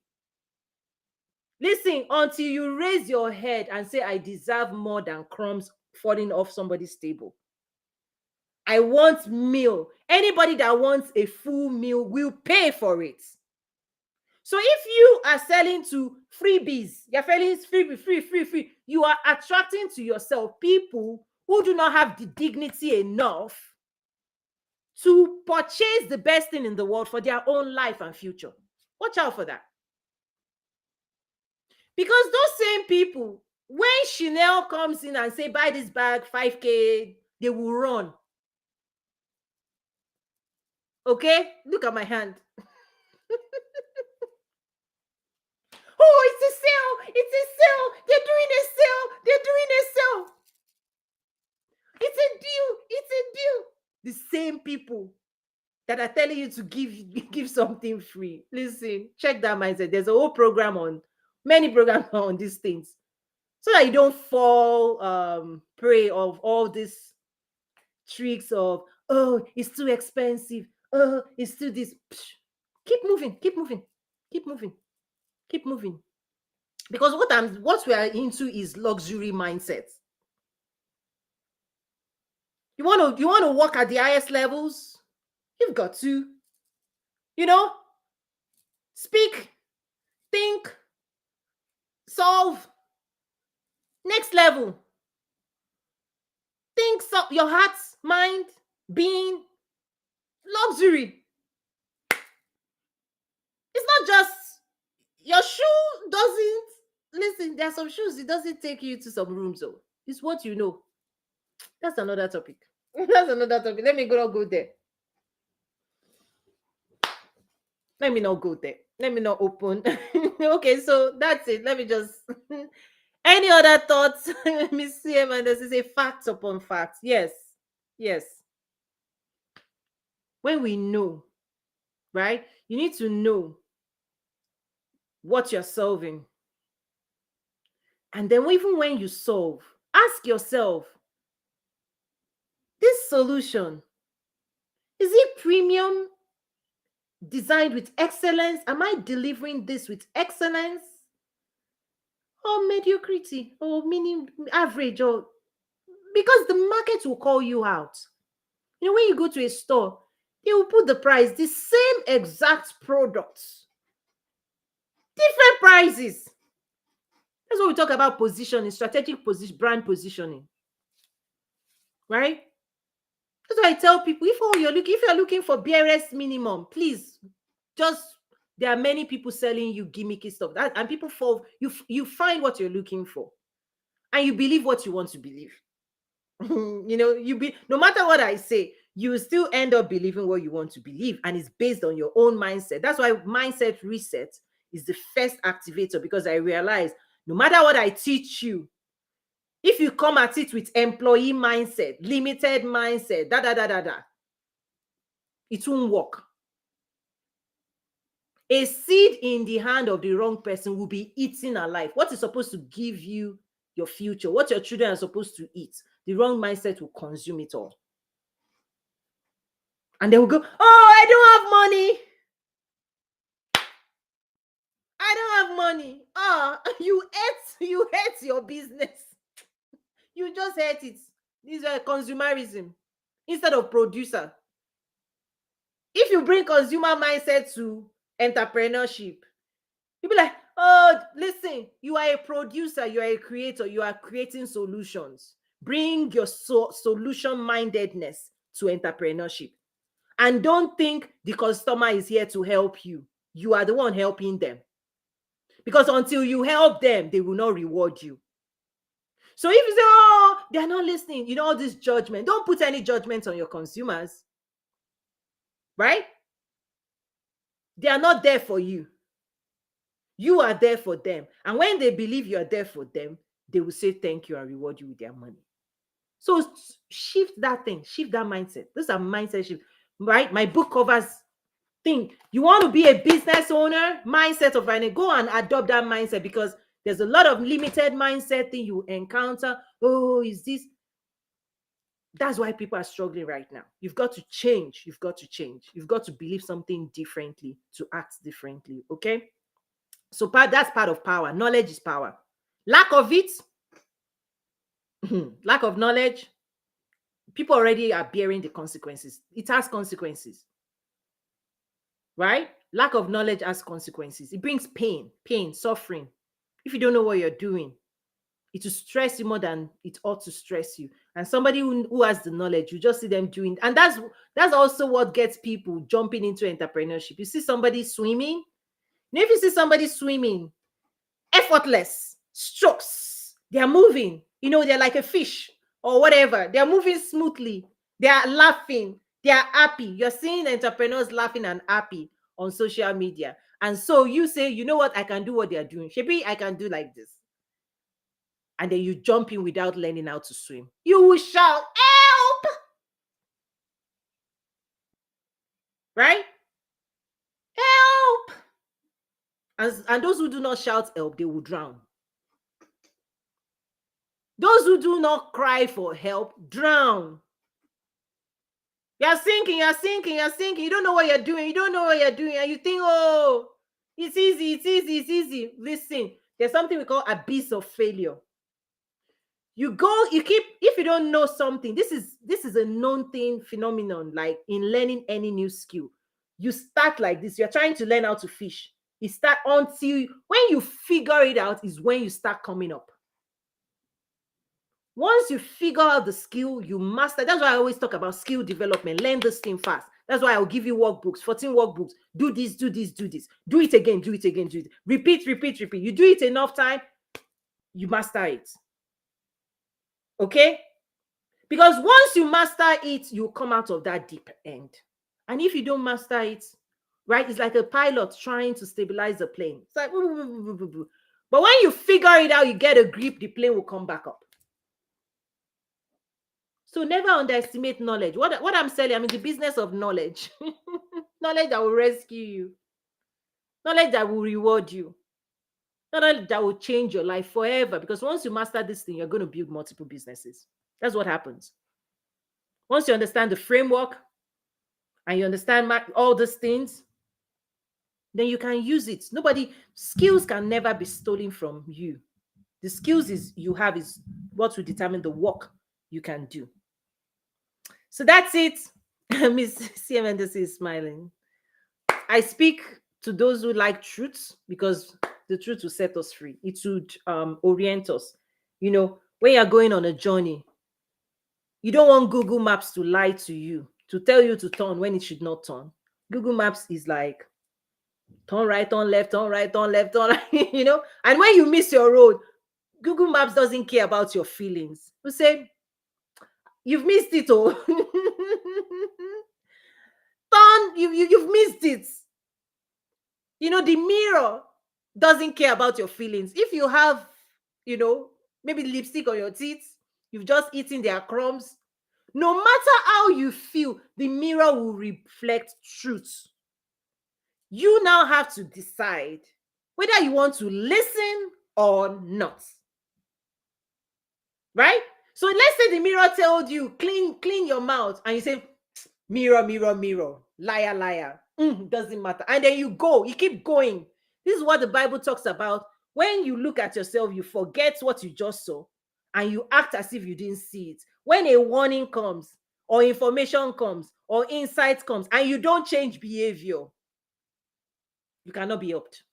Listen, until you raise your head and say, I deserve more than crumbs falling off somebody's table. I want meal. Anybody that wants a full meal will pay for it. So if you are selling to freebies, you're selling free, you are attracting to yourself people who do not have the dignity enough to purchase the best thing in the world for their own life and future. Watch out for that. Because those same people, when Chanel comes in and say, buy this bag, 5K, they will run. Okay? Look at my hand. Oh, it's a sale. It's a sale. They're doing a sale. They're doing a sale. It's a deal. It's a deal. The same people that are telling you to give something free. Listen, check that mindset. There's a whole program on, many programs on these things, so that you don't fall prey of all these tricks of, oh, it's too expensive. Oh, it's too this. Psh, keep moving. Keep moving. Keep moving. Keep moving. Because what we are into is luxury mindset. You want to work at the highest levels? You've got to, speak, think, solve. Next level. Think, so your heart, mind, being, luxury. It's not just your shoe doesn't, listen, there are some shoes, it doesn't take you to some rooms, though. It's what you know. That's another topic. That's another topic. Let me not go there. Let me not go there. Let me not open. Okay, so that's it. Let me just. Any other thoughts? Let me see. And this is a facts upon facts. Yes. Yes. When we know, right? You need to know what you're solving. And then even when you solve, ask yourself, this solution, is it premium, designed with excellence? Am I delivering this with excellence? Or mediocrity, or meaning average, or because the market will call you out. When you go to a store, they will put the price, the same exact products, different prices. That's what we talk about positioning, strategic brand positioning, right? That's why I tell people, if you're looking for barest minimum, please there are many people selling you gimmicky stuff, and people fall. You find what you're looking for, and you believe what you want to believe. No matter what I say, you will still end up believing what you want to believe, and it's based on your own mindset. That's why mindset reset is the first activator, because I realize no matter what I teach you, if you come at it with employee mindset, limited mindset, it won't work. A seed in the hand of the wrong person will be eaten alive. What is supposed to give you your future, what your children are supposed to eat, the wrong mindset will consume it all. And they will go, oh, I don't have money. I don't have money. You hate your business. You just hate it. This is consumerism instead of producer. If you bring consumer mindset to entrepreneurship, you'll be like, oh, listen, you are a producer, you are a creator, you are creating solutions. Bring your solution mindedness to entrepreneurship. And don't think the customer is here to help you. You are the one helping them. Because until you help them, they will not reward you. So if you say, oh, they're not listening, all this judgment, don't put any judgment on your consumers. Right? They are not there for you. You are there for them. And when they believe you are there for them, they will say thank you and reward you with their money. So shift that thing, shift that mindset. This is a mindset shift, right? My book covers thing. You want to be a business owner, mindset of running, go and adopt that mindset, because there's a lot of limited mindset thing you encounter. Oh, is this? That's why people are struggling right now. You've got to change. You've got to change. You've got to believe something differently, to act differently. Okay. So that's part of power. Knowledge is power. Lack of it, lack of knowledge, people already are bearing the consequences. It has consequences, right? Lack of knowledge has consequences. It brings pain, suffering. If you don't know what you're doing, it will stress you more than it ought to stress you. And somebody who has the knowledge, you just see them doing, and that's also what gets people jumping into entrepreneurship. You see somebody swimming. Now, if you see somebody swimming, effortless strokes, they are moving, they're like a fish or whatever. They are moving smoothly. They are laughing. They are happy. You're seeing entrepreneurs laughing and happy on social media. And so you say, you know what, I can do what they are doing. Maybe I can do like this. And then you jump in without learning how to swim. You will shout, help! Right? Help! And those who do not shout help, they will drown. Those who do not cry for help, drown. You're sinking, you're sinking, you're sinking. You don't know what you're doing. You don't know what you're doing. And you think, oh, it's easy, it's easy, it's easy. Listen, there's something we call abyss of failure. If you don't know something, this is a known thing, phenomenon, like in learning any new skill. You start like this. You're trying to learn how to fish. You start until when you figure it out is when you start coming up. Once you figure out the skill, you master. That's why I always talk about skill development. Learn this thing fast. That's why I'll give you workbooks, 14 workbooks. Do this, do this, do this. Do it again, do it again, do it. Repeat, repeat, repeat. You do it enough time, you master it. Okay? Because once you master it, you come out of that deep end. And if you don't master it, right, it's like a pilot trying to stabilize a plane. It's like, but when you figure it out, you get a grip, the plane will come back up. So never underestimate knowledge. What I'm saying, I'm in the business of knowledge. Knowledge that will rescue you. Knowledge that will reward you. Knowledge that will change your life forever. Because once you master this thing, you're going to build multiple businesses. That's what happens. Once you understand the framework and you understand all these things, then you can use it. Skills can never be stolen from you. The skills you have is what will determine the work you can do. So that's it. Miss CM Anderson is smiling. I speak to those who like truth because the truth will set us free. It would orient us. When you're going on a journey, you don't want Google Maps to lie to you, to tell you to turn when it should not turn. Google Maps is like, turn right, turn left, turn right, turn left, turn right, And when you miss your road, Google Maps doesn't care about your feelings. You say, you've missed it, oh. You've missed it. The mirror doesn't care about your feelings. If you have, maybe lipstick on your teeth, you've just eaten their crumbs. No matter how you feel, the mirror will reflect truth. You now have to decide whether you want to listen or not. Right? So let's say the mirror told you, clean your mouth, and you say, mirror, mirror, mirror, liar, liar. Doesn't matter. And then you keep going. This is what the Bible talks about. When you look at yourself, you forget what you just saw and you act as if you didn't see it. When a warning comes or information comes or insight comes and you don't change behavior, you cannot be helped.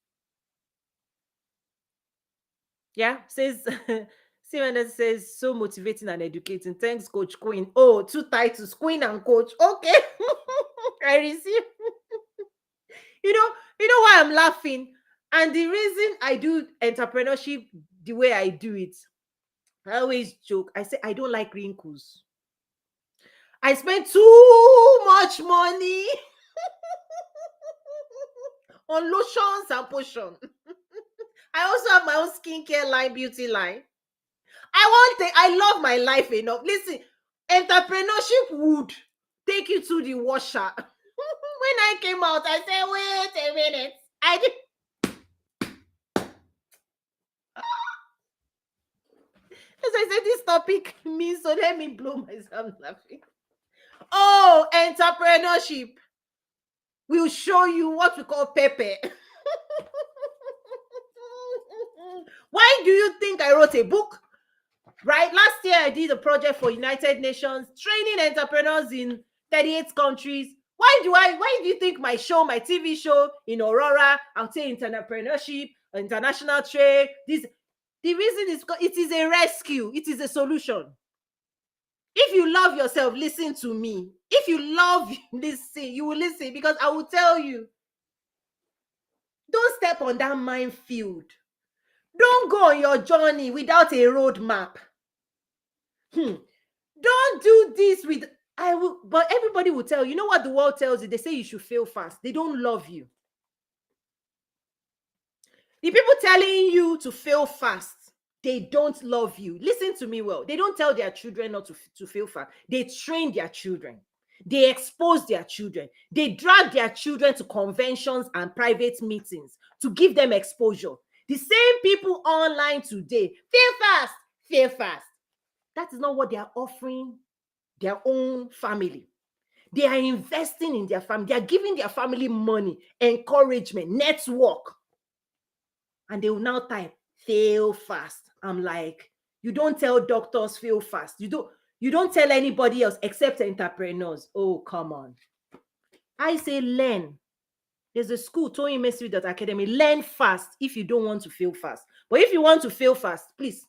Yeah, says Simon says, so motivating and educating. Thanks, Coach Queen. Oh, 2 titles, Queen and Coach. Okay. I receive. You know why I'm laughing? And the reason I do entrepreneurship the way I do it, I always joke. I say I don't like wrinkles. I spend too much money on lotions and potion. I also have my own skincare line, beauty line. I love my life enough. Listen, entrepreneurship would take you to the washer. When I came out, I said, wait a minute. I I said this topic means, so let me blow myself laughing. Oh, entrepreneurship will show you what we call Pepe. Why do you think I wrote a book? Right? Last year, I did a project for United Nations, training entrepreneurs in 38 countries. Why do you think my show, my TV show in Aurora, I'll say entrepreneurship, international trade, this, the reason is it is a rescue, it is a solution. If you love yourself, listen to me. If you love, listen, you will listen, because I will tell you, don't step on that minefield. Don't go on your journey without a roadmap. Don't do this with, I will, but everybody will tell you, you know what the world tells you? They say you should fail fast. They don't love you. The people telling you to fail fast, they don't love you. Listen to me well. They don't tell their children not to fail fast. They train their children. They expose their children. They drag their children to conventions and private meetings to give them exposure. The same people online today, fail fast, fail fast. That is not what they are offering their own family. They are investing in their family. They are giving their family money, encouragement, network. And they will now type, fail fast. I'm like, you don't tell doctors fail fast. You don't tell anybody else except entrepreneurs. Oh, come on. I say learn. There's a school, ToyinMesri.academy. Learn fast if you don't want to fail fast. But if you want to fail fast, please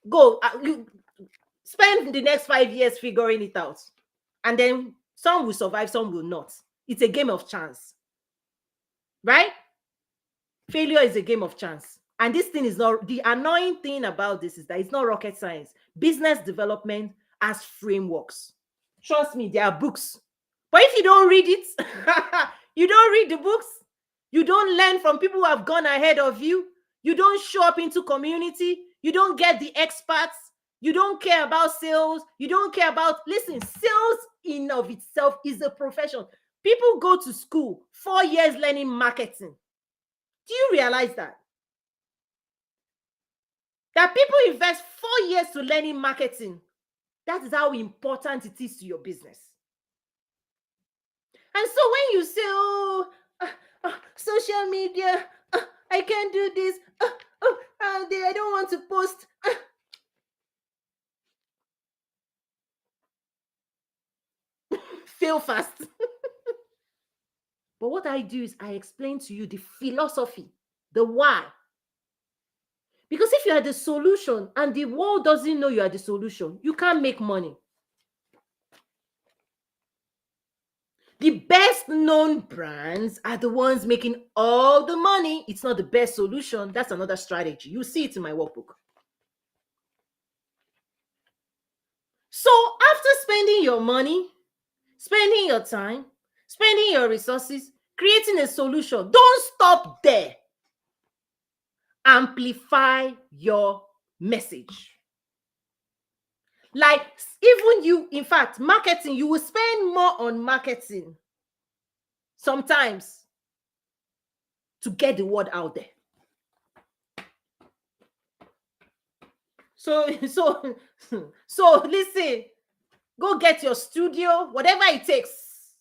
go. You spend the next 5 years figuring it out. And then some will survive, some will not. It's a game of chance. Right? Failure is a game of chance. And this thing is not, the annoying thing about this is that it's not rocket science. Business development has frameworks. Trust me, there are books. But if you don't read it, you don't read the books, you don't learn from people who have gone ahead of you, you don't show up into community, you don't get the experts, you don't care about sales, you don't care about, listen, sales in of itself is a profession. People go to school 4 years learning marketing. Do you realize that? That people invest 4 years to learning marketing. That is how important it is to your business. And so when you say, social media, I can't do this, I don't want to post. Fail fast. But what I do is I explain to you the philosophy, the why. Because if you are the solution and the world doesn't know you are the solution, you can't make money. The best known brands are the ones making all the money. It's not the best solution. That's another strategy. You see it in my workbook. So after spending your money, spending your time, spending your resources, creating a solution, don't stop there. Amplify your message. Like, even you, in fact, marketing, you will spend more on marketing sometimes to get the word out there. So listen, go get your studio, whatever it takes.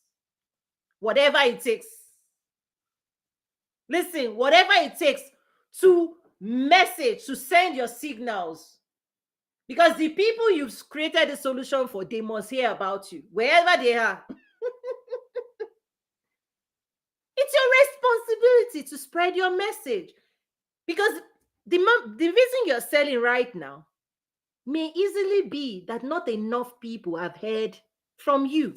Whatever it takes. Listen, whatever it takes to message, to send your signals. Because the people you've created a solution for, they must hear about you, wherever they are. It's your responsibility to spread your message. Because the reason you're selling right now may easily be that not enough people have heard from you.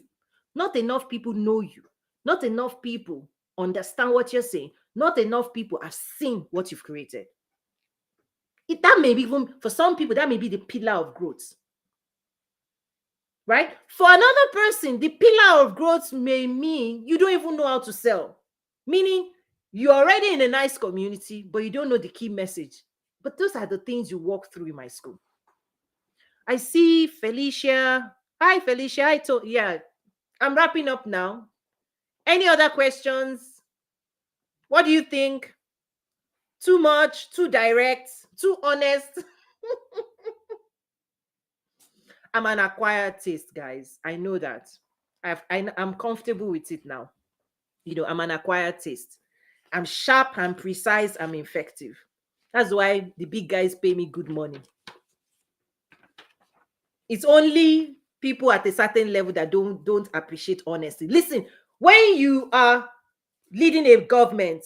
Not enough people know you. Not enough people understand what you're saying. Not enough people have seen what you've created. That may be, even for some people, that may be the pillar of growth. Right? For another person, the pillar of growth may mean you don't even know how to sell. Meaning you're already in a nice community, but you don't know the key message. But those are the things you walk through in my school. I see Felicia. Hi, Felicia. I'm wrapping up now. Any other questions? What do you think? Too much, too direct, too honest? I'm an acquired taste, guys. I know that. I'm comfortable with it now. I'm an acquired taste. I'm sharp, I'm precise, I'm effective. That's why the big guys pay me good money. It's only people at a certain level that don't appreciate honesty. Listen, when you are leading a government,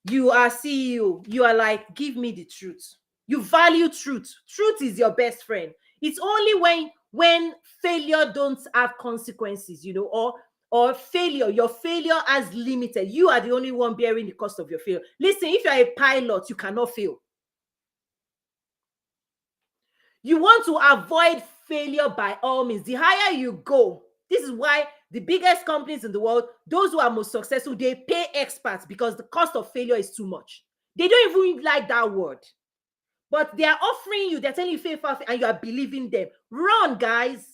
you are CEO, you are like, give me the truth. You value truth. Truth is your best friend. It's only when failure don't have consequences, or failure, your failure has limited. You are the only one bearing the cost of your failure. Listen, if you are a pilot, you cannot fail. You want to avoid failure by all means. The higher you go, this is why the biggest companies in the world, those who are most successful, they pay experts because the cost of failure is too much. They don't even like that word. But they are offering you, they're telling you fail fast, and you are believing them. Run, guys.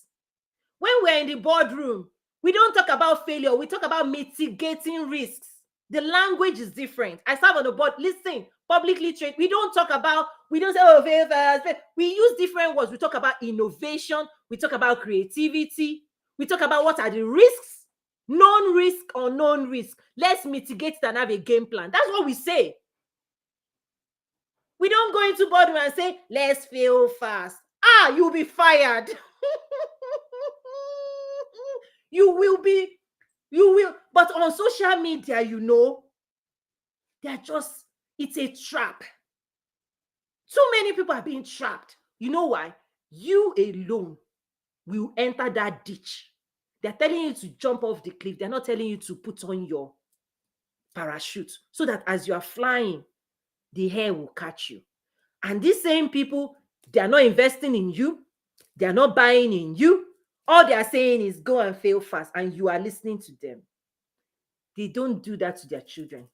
When we're in the boardroom, we don't talk about failure. We talk about mitigating risks. The language is different. I serve on the board. Listen, publicly trade. We don't say, oh, fail fast. We use different words. We talk about innovation. We talk about creativity. We talk about what are the risks, known risk or known risk. Let's mitigate it and have a game plan. That's what we say. We don't go into boardroom and say, let's fail fast. You'll be fired. You will. But on social media, it's a trap. Too many people are being trapped. You know why? You alone will enter that ditch. They're telling you to jump off the cliff. They're not telling you to put on your parachute so that as you are flying, the air will catch you. And these same people, they are not investing in you. They are not buying in you. All they are saying is go and fail fast, and you are listening to them. They don't do that to their children.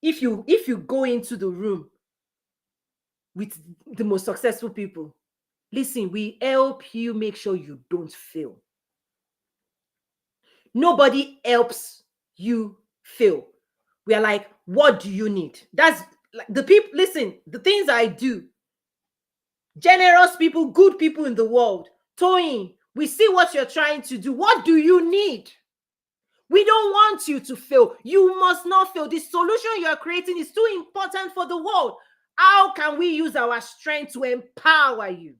If you go into the room with the most successful people, listen, we help you make sure you don't fail. Nobody helps you fail. We are like, what do you need? That's like the people. Listen, the things I do, generous people, good people in the world. Toyin, we see what you're trying to do. What do you need? We don't want you to fail. You must not fail. The solution you are creating is too important for the world. How can we use our strength to empower you?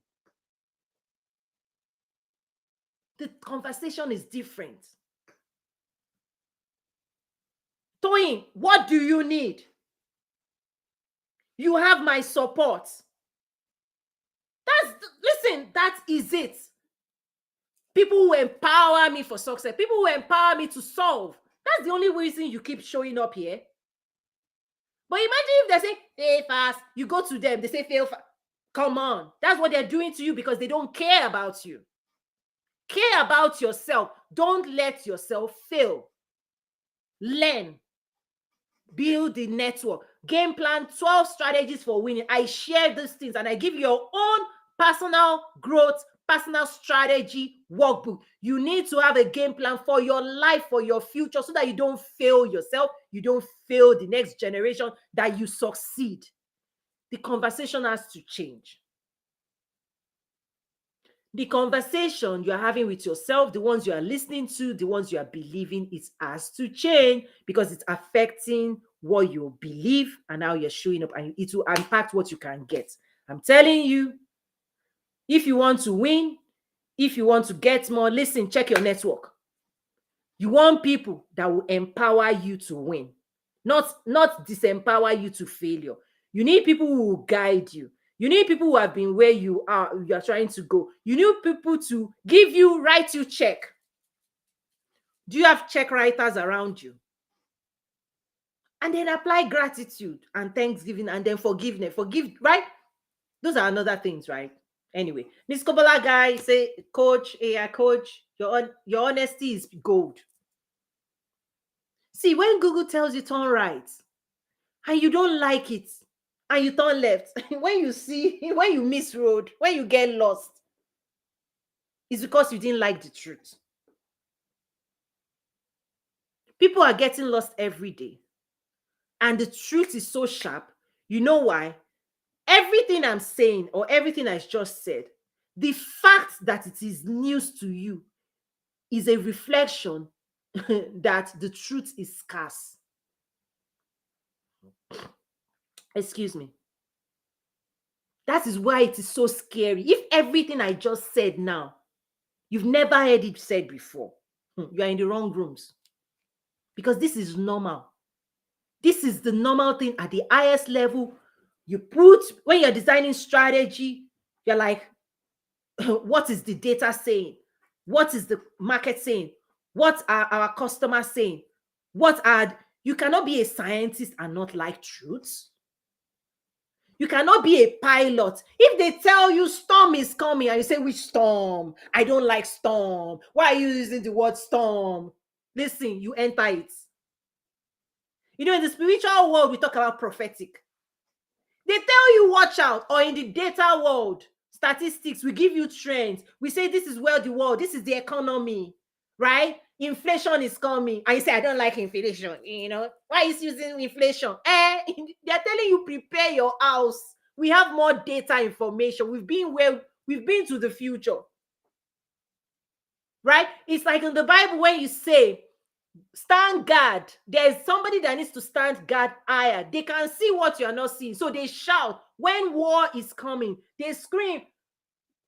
The conversation is different. Toyin, what do you need? You have my support. Listen, that is it. People who empower me for success, people who empower me to solve. That's the only reason you keep showing up here. But imagine if they say, fail fast, you go to them, they say, fail fast. Come on. That's what they're doing to you because they don't care about you. Care about yourself. Don't let yourself fail. Learn. Build the network. Game plan, 12 strategies for winning. I share these things and I give you your own personal growth, personal strategy workbook. You need to have a game plan for your life, for your future, so that you don't fail yourself, you don't fail the next generation, that you succeed. The conversation has to change. The conversation you're having with yourself, the ones you are listening to, the ones you are believing, it has to change because it's affecting what you believe and how you're showing up, and it will impact what you can get. I'm telling you, if you want to win, if you want to get more, listen, check your network. You want people that will empower you to win, not disempower you to failure. You need people who will guide you. You need people who have been where you are trying to go. You need people to write you check. Do you have check writers around you? And then apply gratitude and thanksgiving and then forgiveness. Right? Those are another things, right? Anyway, Miss Kobola guy say, coach, AI coach, your honesty is gold. See, when Google tells you turn right and you don't like it and you turn left, when you miss road, when you get lost, it's because you didn't like the truth. People are getting lost every day. And the truth is so sharp. You know why? Everything I'm saying or everything I just said, The fact that it is news to you is a reflection that the truth is scarce. Excuse me. That is why it is so scary. If everything I just said now, you've never heard it said before, you are in the wrong rooms. Because this is normal. This is the normal thing at the highest level. You put, when you're designing strategy, you're like, what is the data saying? What is the market saying? What are our customers saying? You cannot be a scientist and not like truth. You cannot be a pilot. If they tell you storm is coming and you say, which storm? I don't like storm. Why are you using the word storm? Listen, you enter it. You know, in the spiritual world, we talk about prophetic. They tell you watch out, or in the data world, statistics, we give you trends. We say this is where the world, this is the economy, right? Inflation is coming. And you say, I don't like inflation. You know, why is using inflation? They're telling you prepare your house. We have more data information. We've been to the future. Right? It's like in the Bible when you say, stand guard. There's somebody that needs to stand guard higher. They can see what you are not seeing. So they shout when war is coming. They scream,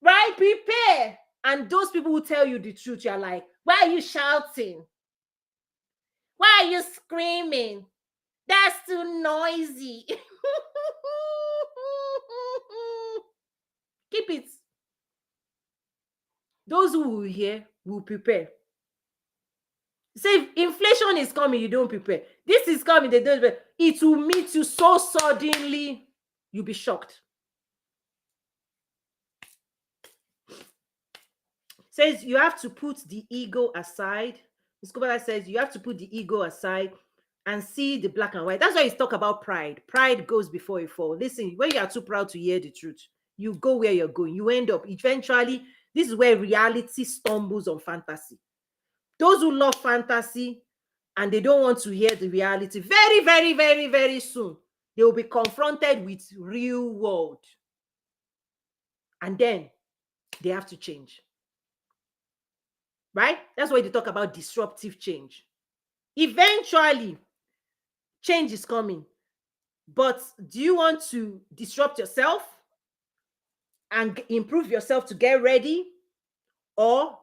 right? Prepare. And those people who tell you the truth, you're like, why are you shouting? Why are you screaming? That's too noisy. Keep it. Those who will hear will prepare. Say if inflation is coming, you don't prepare. This is coming, they don't prepare. It will meet you so suddenly, you'll be shocked. Says you have to put the ego aside. Ms. Kubala says you have to put the ego aside and see the black and white. That's why he's talk about pride. Pride goes before a fall. Listen, when you are too proud to hear the truth, you go where you're going. You end up eventually. This is where reality stumbles on fantasy. Those who love fantasy and they don't want to hear the reality, very, very, very, very soon, they will be confronted with real world. And then they have to change. Right? That's why they talk about disruptive change. Eventually, change is coming. But do you want to disrupt yourself and improve yourself to get ready? Or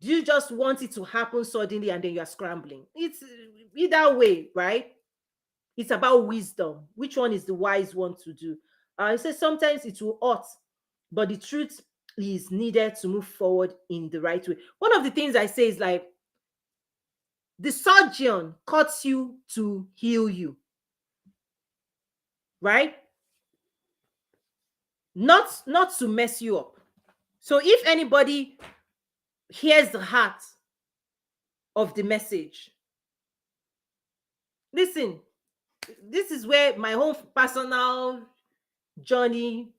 do you just want it to happen suddenly and then you're scrambling? It's either way, right? It's about wisdom. Which one is the wise one to do? It says sometimes it will hurt, but the truth is needed to move forward in the right way. One of the things I say is like, the surgeon cuts you to heal you, right? Not to mess you up. So if anybody hears the heart of the message, listen, this is where my whole personal journey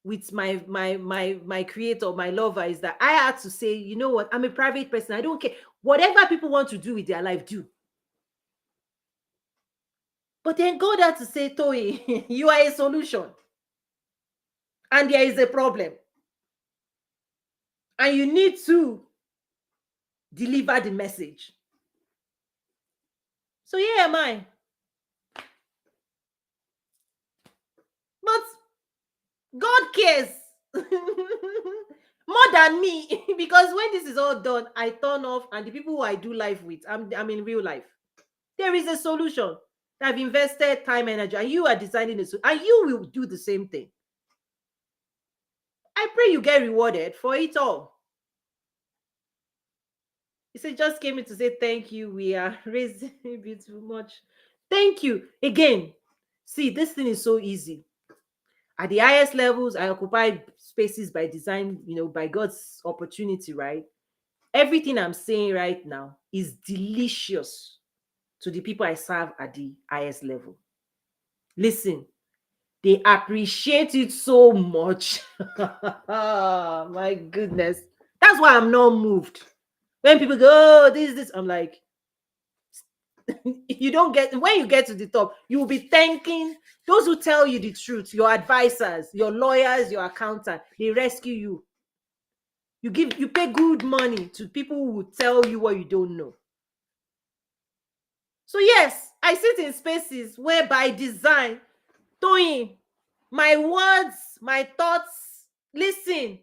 with my creator, my lover, is that I had to say, you know what, I'm a private person. I don't care. Whatever people want to do with their life, do. But then God had to say, Toyi, you are a solution. And there is a problem. And you need to deliver the message. So here am I. But God cares more than me, because when this is all done, I turn off, and the people who I do life with, I'm in real life. There is a solution. I've invested time, energy, and you are designing it, and you will do the same thing. I pray you get rewarded for it all. He said, just came in to say thank you. We are raising a bit too much. Thank you. Again, see, this thing is so easy. At the highest levels, I occupy spaces by design, by God's opportunity, right? Everything I'm saying right now is delicious to the people I serve at the highest level. Listen, they appreciate it so much. My goodness. That's why I'm not moved. When people go, oh, this, I'm like, you don't get, when you get to the top, you will be thanking those who tell you the truth, your advisors, your lawyers, your accountant. They rescue you. You pay good money to people who will tell you what you don't know. So yes, I sit in spaces where by design, Toyin, my words, my thoughts, listen,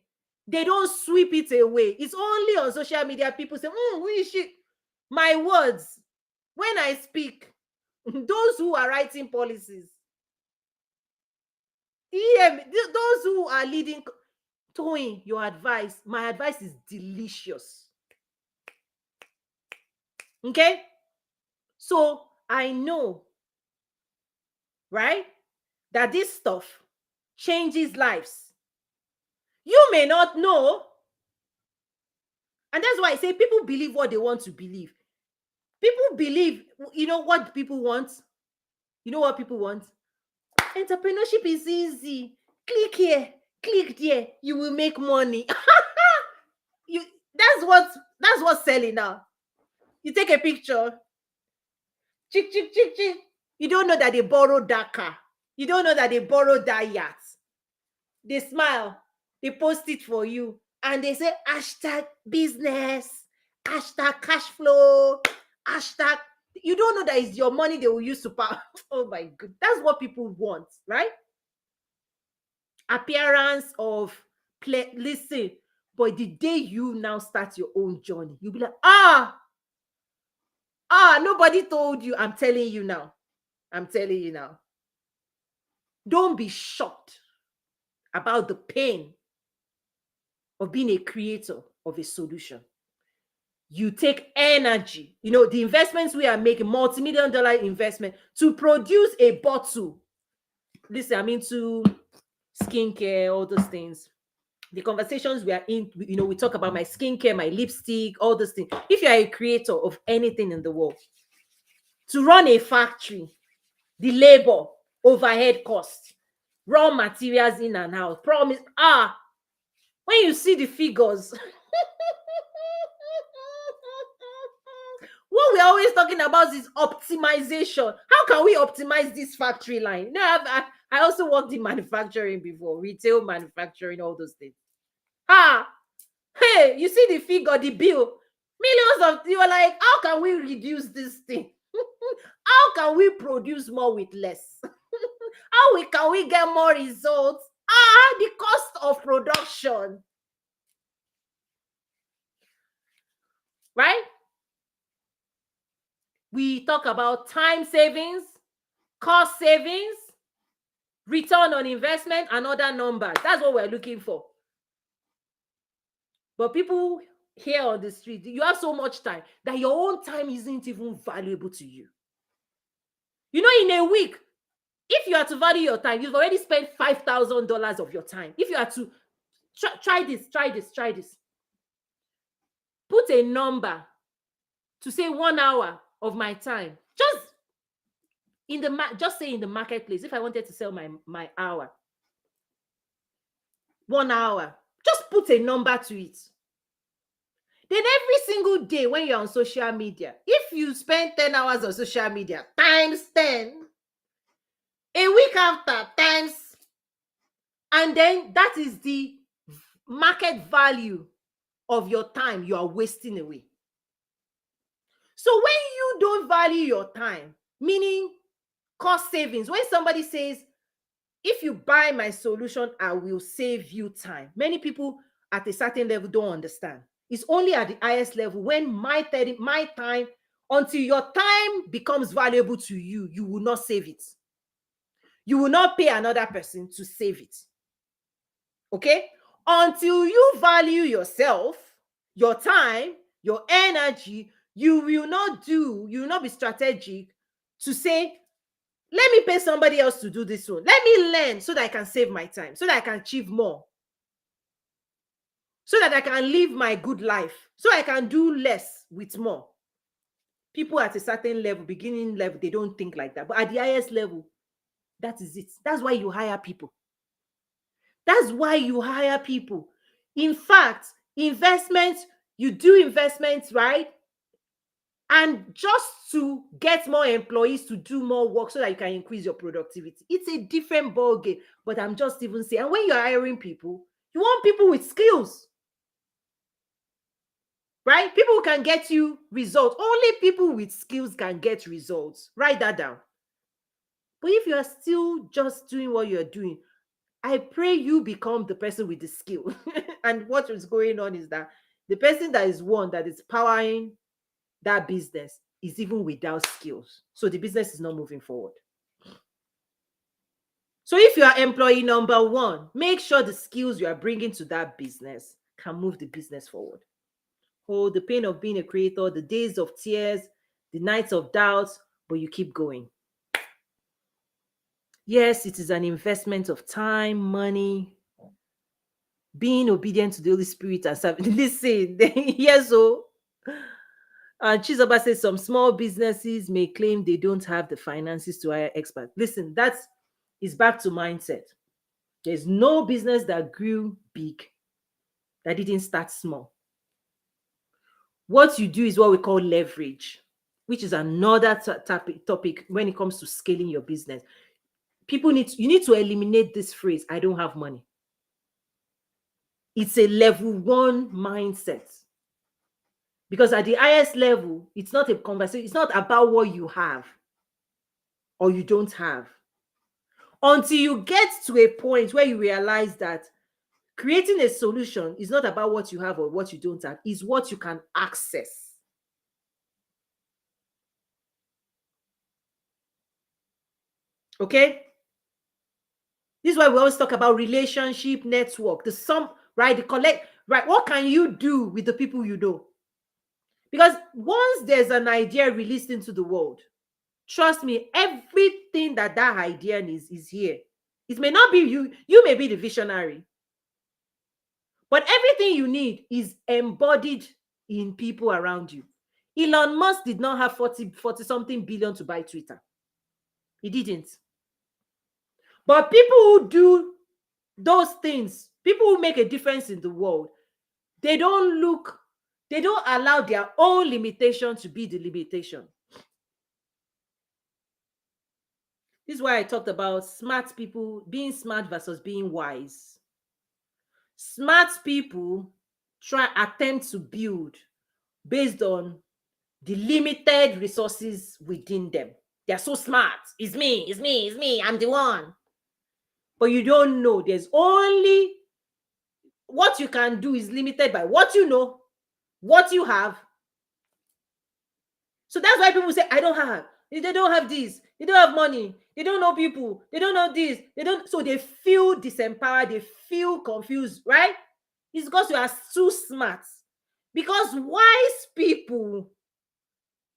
they don't sweep it away. It's only on social media people say, who is she? My words, when I speak, those who are writing policies, those who are leading, Toyin, your advice, my advice is delicious. Okay? So I know, right, that this stuff changes lives. You may not know. And that's why I say people believe what they want to believe. People believe, you know what people want? You know what people want? Entrepreneurship is easy. Click here, click there, you will make money. you that's what's selling now. You take a picture, chick, chick, chick, chick. You don't know that they borrowed that car. You don't know that they borrowed that yacht. They smile, they post it for you, and they say hashtag business, hashtag cash flow, hashtag. You don't know that it's your money they will use to power. Oh my god, that's what people want, right? Appearance of play. Listen, but the day you now start your own journey, you'll be like, nobody told you. I'm telling you now. I'm telling you now. Don't be shocked about the pain of being a creator of a solution. You take energy, the investments we are making, multi-million-dollar investment to produce a bottle. Listen, I'm into skincare, all those things. The conversations we are in, we talk about my skincare, my lipstick, all those things. If you are a creator of anything in the world, to run a factory, the labor, overhead cost, raw materials in and out, promise, when you see the figures, what we're always talking about is optimization. How can we optimize this factory line? I also worked in manufacturing before, retail manufacturing, all those things. Hey, you see the figure, the bill, millions of, you are like, how can we reduce this thing? How can we produce more with less? Can we get more results? The cost of production, right? We talk about time savings, cost savings, return on investment, and other numbers. That's what we're looking for. But people here on the street, you have so much time that your own time isn't even valuable to you. In a week, if you are to value your time, you've already spent $5,000 of your time. If you are to try this. Put a number to say 1 hour of my time. Just say in the marketplace, if I wanted to sell my hour, 1 hour, just put a number to it. Then every single day when you're on social media, if you spend 10 hours on social media, times 10, a week after, times, and then that is the market value of your time you are wasting away. So when you don't value your time, meaning cost savings, when somebody says, if you buy my solution, I will save you time, many people at a certain level don't understand. It's only at the highest level when my time, until your time becomes valuable to you, you will not save it. You will not pay another person to save it. Okay? Until you value yourself, your time, your energy, you will not be strategic to say, let me pay somebody else to do this one. Let me learn so that I can save my time, so that I can achieve more, so that I can live my good life, so I can do less with more. People at a certain level, beginning level, they don't think like that. But at the highest level, that is it. That's why you hire people. That's why you hire people. In fact, investments, you do investments, right? And just to get more employees to do more work so that you can increase your productivity. It's a different ballgame. But I'm just even saying, and when you're hiring people, you want people with skills. right? People who can get you results. Only people with skills can get results. Write that down. But if you are still just doing what you're doing, I pray you become the person with the skill. And what is going on is that the person that is one that is powering that business is even without skills. So the business is not moving forward. So if you are employee number one, make sure the skills you are bringing to that business can move the business forward. Oh, the pain of being a creator, the days of tears, the nights of doubts, but you keep going. Yes, it is an investment of time, money, being obedient to the Holy Spirit and serving. Listen, yes, so Chizoba says some small businesses may claim they don't have the finances to hire experts. Listen, that is back to mindset. There's no business that grew big that didn't start small. What you do is what we call leverage, which is another topic when it comes to scaling your business. You need to eliminate this phrase, I don't have money. It's a level one mindset. Because at the highest level, it's not a conversation, it's not about what you have or you don't have. Until you get to a point where you realize that creating a solution is not about what you have or what you don't have, it's what you can access. Okay? This is why we always talk about relationship network, the sum, right? The collect, right? What can you do with the people you know? Because once there's an idea released into the world, trust me, everything that idea is here. It may not be you, you may be the visionary, but everything you need is embodied in people around you. Elon Musk did not have 40 something billion to buy Twitter. He didn't. But people who do those things, people who make a difference in the world, they don't allow their own limitation to be the limitation. This is why I talked about smart people, being smart versus being wise. Smart people attempt to build based on the limited resources within them. They are so smart. It's me, I'm the one. But you don't know. There's only what you can do is limited by what you know, what you have. So that's why people say, I don't have. They don't have this. They don't have money. They don't know people. They don't know this. So they feel disempowered. They feel confused, right? It's because you are too smart. Because wise people,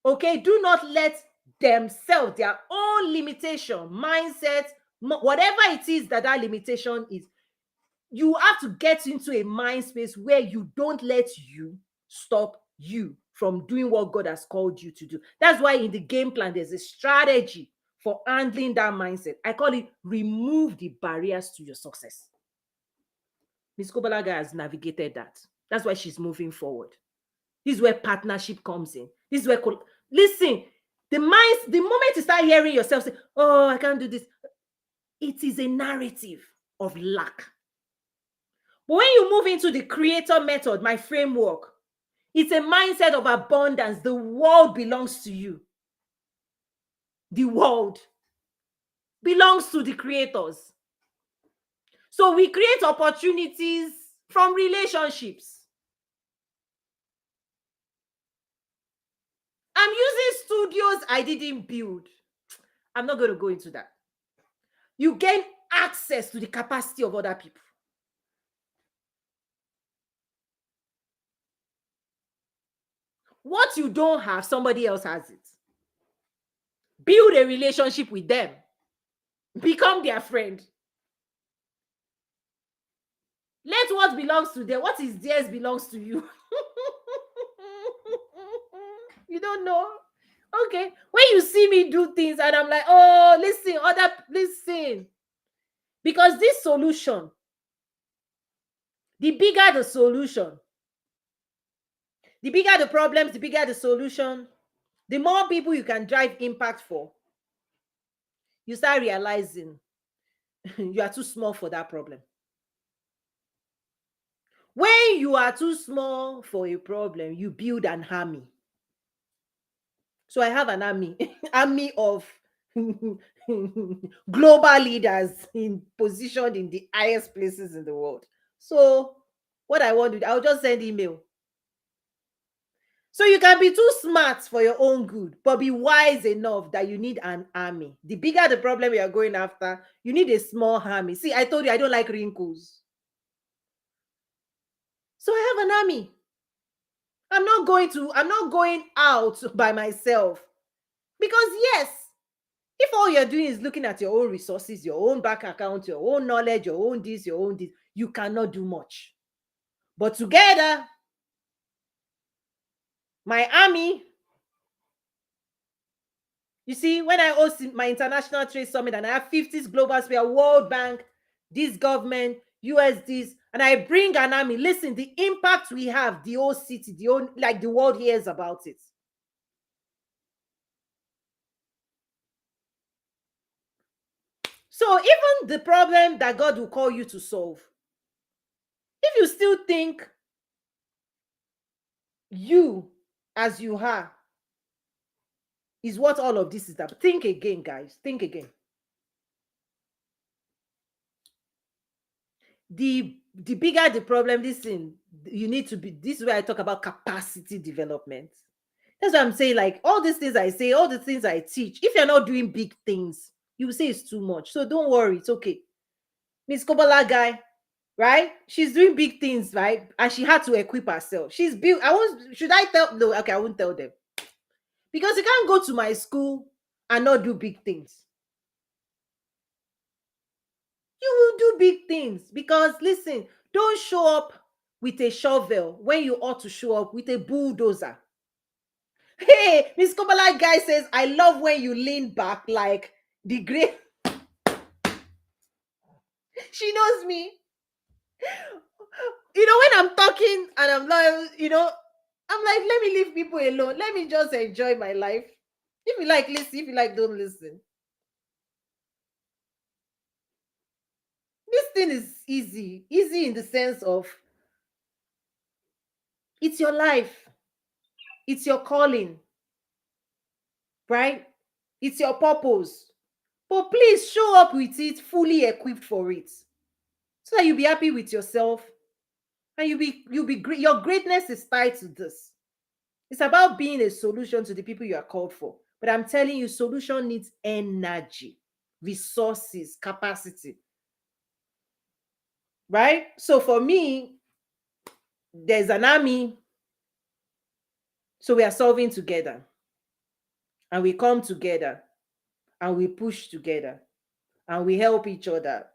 okay, do not let themselves, their own limitation, mindset, whatever it is that limitation is, you have to get into a mind space where you don't let you stop you from doing what God has called you to do. That's why in the game plan, there's a strategy for handling that mindset. I call it remove the barriers to your success. Ms. Kobalaga has navigated that. That's why she's moving forward. This is where partnership comes in. This is where, listen, the moment you start hearing yourself say, oh, I can't do this, it is a narrative of lack. But when you move into the creator method, my framework, it's a mindset of abundance. The world belongs to you. The world belongs to the creators. So we create opportunities from relationships. I'm using studios I didn't build. I'm not going to go into that. You gain access to the capacity of other people. What you don't have, somebody else has it. Build a relationship with them. Become their friend. Let what belongs to them, what is theirs belongs to you. You don't know? Okay. When you see me do things and I'm like, oh, listen. Because this solution, the bigger the solution, the bigger the problems, the bigger the solution, the more people you can drive impact for, you start realizing you are too small for that problem. When you are too small for a problem, you build an army. So I have an army, army of global leaders in positioned in the highest places in the world. So what I want to do, I'll just send email. So you can be too smart for your own good, but be wise enough that you need an army. The bigger the problem you are going after, you need a small army. See, I told you I don't like wrinkles. So I have an army. I'm not going out by myself. Because yes, if all you're doing is looking at your own resources, your own bank account, your own knowledge, your own this, you cannot do much. But together, my army, you see, when I host my international trade summit and I have 50s global sphere, World Bank, this government, USDs, and I bring an army. Listen, the impact we have, the whole city, the whole like the world hears about it. So even the problem that God will call you to solve, if you still think you as you are is what all of this is about, think again, guys. Think again. The bigger the problem, listen, you need to be, this is where I talk about capacity development. That's why I'm saying, like, all these things I say, all the things I teach, if you're not doing big things, you will say it's too much. So don't worry, it's okay. Miss Kobala guy, right? She's doing big things, right? And she had to equip herself. She's built. I was, should I tell? No, okay, I won't tell them. Because you can't go to my school and not do big things. You will do big things because listen, don't show up with a shovel when you ought to show up with a bulldozer. Hey, Miss Kobala guy says, I love when you lean back like the great. She knows me. You know, when I'm talking and I'm like, I'm like, let me leave people alone. Let me just enjoy my life. If you like, listen. If you like, don't listen. This thing is easy. Easy in the sense of it's your life, it's your calling, right? It's your purpose. But please show up with it fully equipped for it. So that you'll be happy with yourself and you'll be great. Your greatness is tied to this. It's about being a solution to the people you are called for. But I'm telling you, solution needs energy, resources, capacity. Right? So for me, there's an army. So we are solving together. And we come together and we push together and we help each other.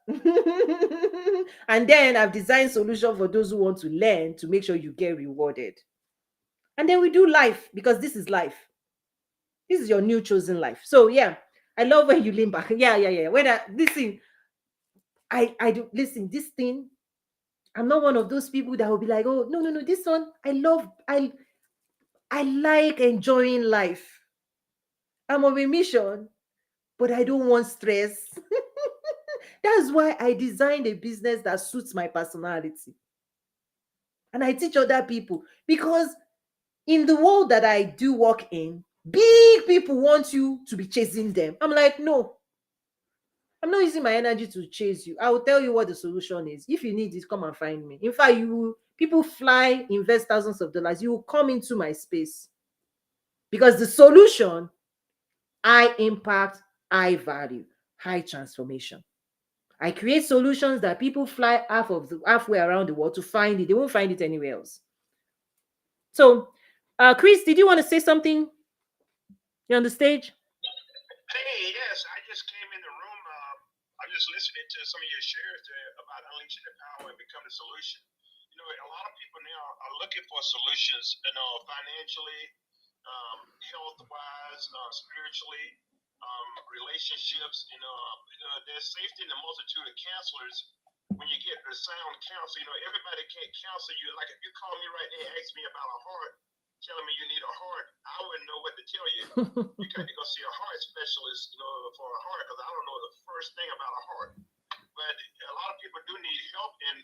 And then I've designed solution for those who want to learn to make sure you get rewarded. And then we do life because this is life. This is your new chosen life. So yeah, I love when you lean back. Yeah. When I listen, I do listen, this thing, I'm not one of those people that will be like, oh, no, this one, I like enjoying life. I'm on a mission, but I don't want stress. That's why I designed a business that suits my personality. And I teach other people because in the world that I do work in, big people want you to be chasing them. I'm like, no, I'm not using my energy to chase you. I will tell you what the solution is. If you need it, come and find me. In fact, people fly, invest thousands of dollars. You will come into my space because the solution, high impact, high value, high transformation. I create solutions that people fly halfway around the world to find it. They won't find it anywhere else. So, Chris, did you want to say something? You're on the stage. Hey, yes, I just came in the room. I'm just listening to some of your shares about unleashing the power and becoming the solution. A lot of people now are looking for solutions, financially, health-wise, spiritually, relationships. There's safety in the multitude of counselors when you get the sound counsel. Everybody can't counsel you. Like if you call me right now and ask me about a heart, telling me you need a heart, I wouldn't know what to tell you. You got to go see a heart specialist, for a heart, because I don't know the first thing about a heart. But a lot of people do need help, and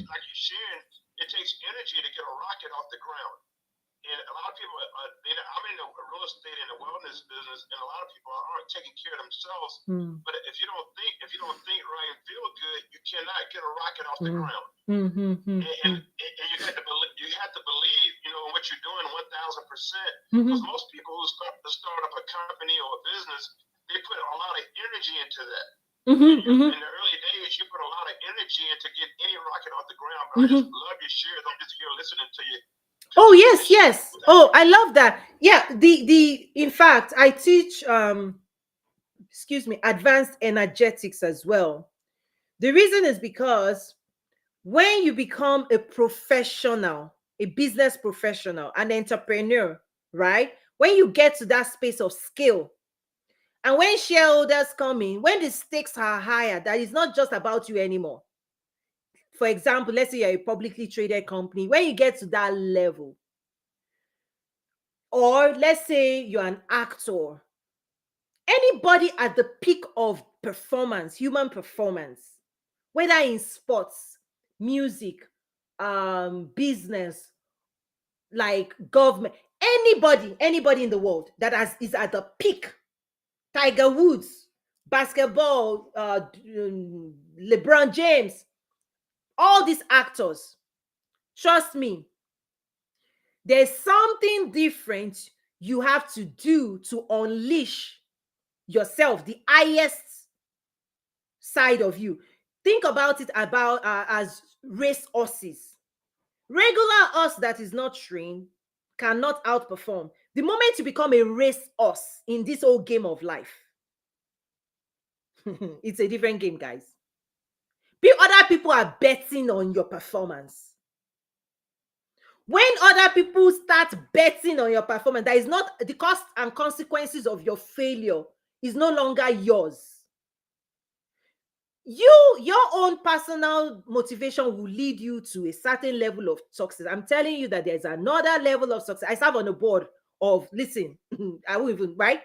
like you're sharing, It takes energy to get a rocket off the ground. And a lot of people, I'm in the real estate and the wellness business, and a lot of people aren't taking care of themselves. But if you don't think right and feel good, you cannot get a rocket off the ground. And you have to believe, in what you're doing 1,000%. Because most people who start up a company or a business, they put a lot of energy into that. In the early days, you put a lot of energy into getting any rocket off the ground. But I just love your shares. I'm just here listening to you. Oh, yes, yes. Oh, I love that. Yeah, in fact, I teach advanced energetics as well. The reason is because when you become a professional, a business professional, an entrepreneur, right? When you get to that space of skill, and when shareholders come in, when the stakes are higher, that is not just about you anymore. For example, let's say you're a publicly traded company. When you get to that level, or let's say you're an actor, anybody at the peak of performance, human performance, whether in sports, music, business, like government, anybody in the world that is at the peak. Tiger Woods, basketball, LeBron James, all these actors, trust me, there's something different you have to do to unleash yourself, the highest side of you. Think about it as race horses. Regular horse that is not trained cannot outperform. The moment you become a race horse in this whole game of life, it's a different game, guys. Other people are betting on your performance. When other people start betting on your performance, that is not the cost and consequences of your failure is no longer yours. Your own personal motivation will lead you to a certain level of success. I'm telling you that there's another level of success. I serve on a board of, listen, I won't even, right?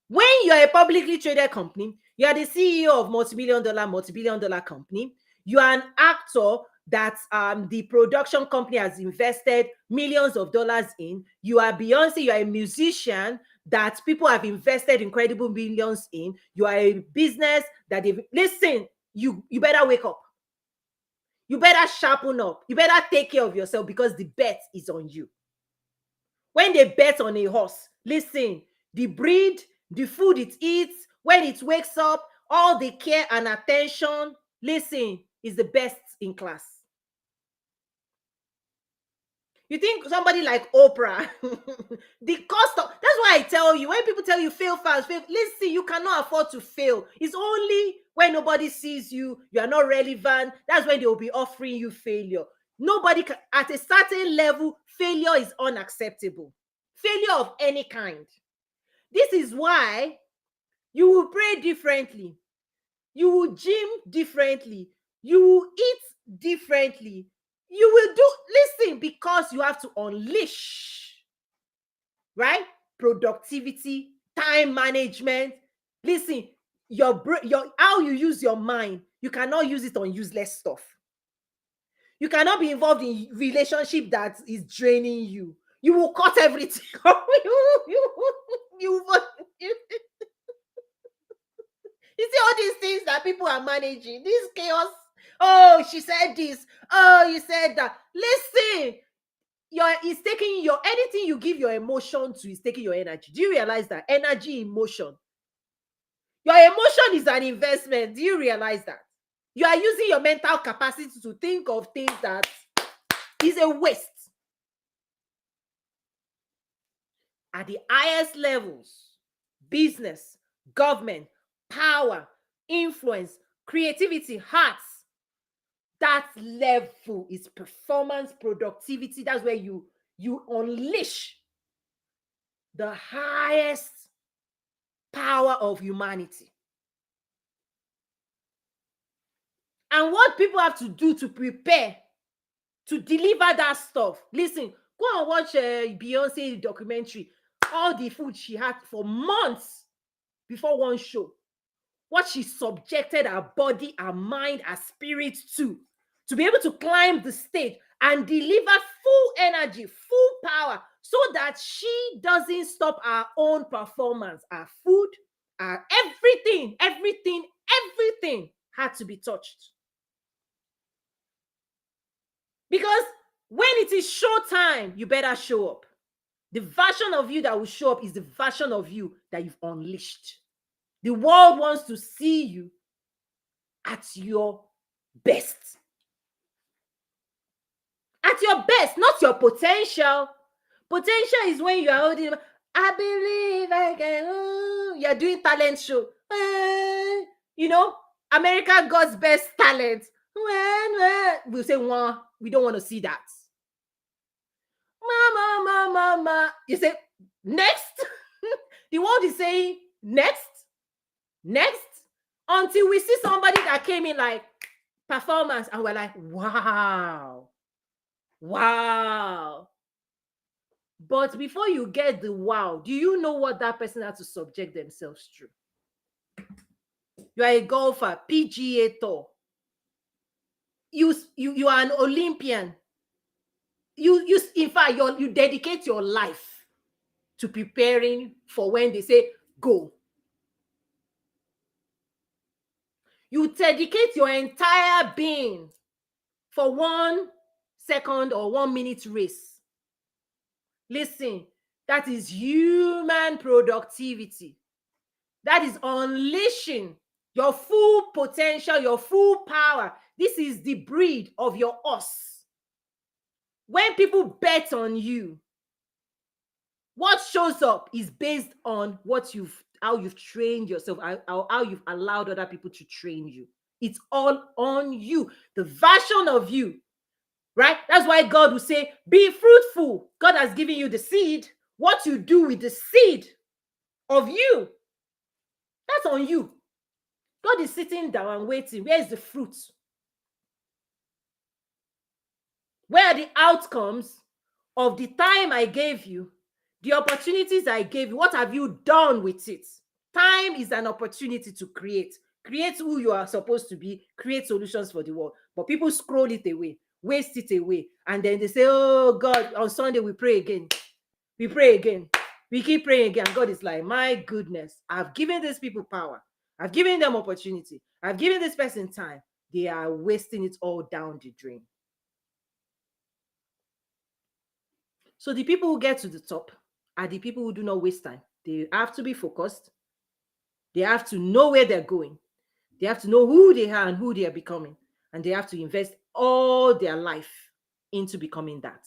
When you're a publicly traded company, you are the CEO of multi-billion dollar company. You are an actor that the production company has invested millions of dollars in. You are Beyonce. You are a musician that people have invested incredible millions in. You are a business that they've, listen, you better wake up. You better sharpen up. You better take care of yourself, because the bet is on you. When they bet on a horse, listen, the breed, the food it eats, when it wakes up, all the care and attention, listen, is the best in class. You think somebody like Oprah, the cost of, that's why I tell you, when people tell you fail fast, listen, you cannot afford to fail. It's only when nobody sees you, you are not relevant, that's when they will be offering you failure. Nobody can, at a certain level, failure is unacceptable. Failure of any kind. This is why you will pray differently. You will gym differently. You will eat differently. You will do, listen, because you have to unleash, right? Productivity, time management. Listen, your how you use your mind, you cannot use it on useless stuff. You cannot be involved in relationship that is draining you. You will cut everything. You see all these things that people are managing, this chaos. Oh, she said this. Oh, you said that. Listen, it's taking your, anything you give your emotion to is taking your energy. Do you realize that? Energy, emotion. Your emotion is an investment. Do you realize that? You are using your mental capacity to think of things that is a waste. At the highest levels, business, government, power, influence, creativity, hearts, that level is performance, productivity. That's where you unleash the highest power of humanity. And what people have to do to prepare to deliver that stuff. Listen, go and watch Beyonce documentary. All the food she had for months before one show. What she subjected her body, her mind, her spirit to be able to climb the stage. and deliver full energy, full power, so that she doesn't stop her own performance. Our food, our everything had to be touched. Because when it is show time, you better show up. The version of you that will show up is the version of you that you've unleashed. The world wants to see you at your best. At your best, not your potential. Potential is when you are holding, I believe I can. You're doing talent show. You know, America God's best talent. We'll say, well, we don't want to see that. Mama. You say, next. The world is saying, next. Until we see somebody that came in like performance and we're like, wow. But before you get the wow, do you know what that person had to subject themselves through? You are a golfer, PGA Tour. You are an Olympian. You in fact, you dedicate your life to preparing for when they say go. You dedicate your entire being for 1 second or 1 minute race. Listen, that is human productivity. That is unleashing your full potential, your full power. This is the breed of your us. When people bet on you, what shows up is based on how you've trained yourself, how you've allowed other people to train you. It's all on you, the version of you, right? That's why God will say, be fruitful. God has given you the seed. What you do with the seed of you, that's on you. God is sitting down and waiting. Where is the fruit? Where are the outcomes of the time I gave you, the opportunities I gave you? What have you done with it? Time is an opportunity to create who you are supposed to be, create solutions for the world. But people scroll it away, waste it away, and then they say, oh God, on Sunday we pray again. We pray again. We keep praying again. God is like, my goodness, I've given these people power. I've given them opportunity. I've given this person time. They are wasting it all down the drain. So the people who get to the top are the people who do not waste time. They have to be focused. They have to know where they're going. They have to know who they are and who they are becoming. And they have to invest all their life into becoming that.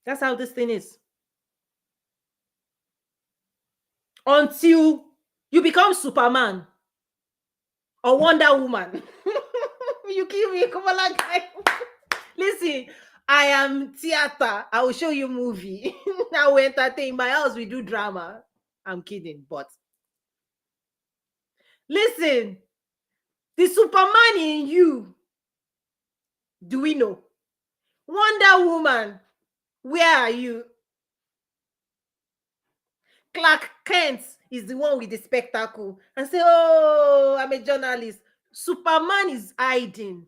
That's how this thing is. Until you become Superman or Wonder Woman. You kill me, Kumala guy. Listen, I am theater. I will show you movie. I will entertain. My house, we do drama. I'm kidding, but listen, the Superman in you, do we know? Wonder Woman, where are you? Clark Kent is the one with the spectacle and say, oh, I'm a journalist. Superman is hiding.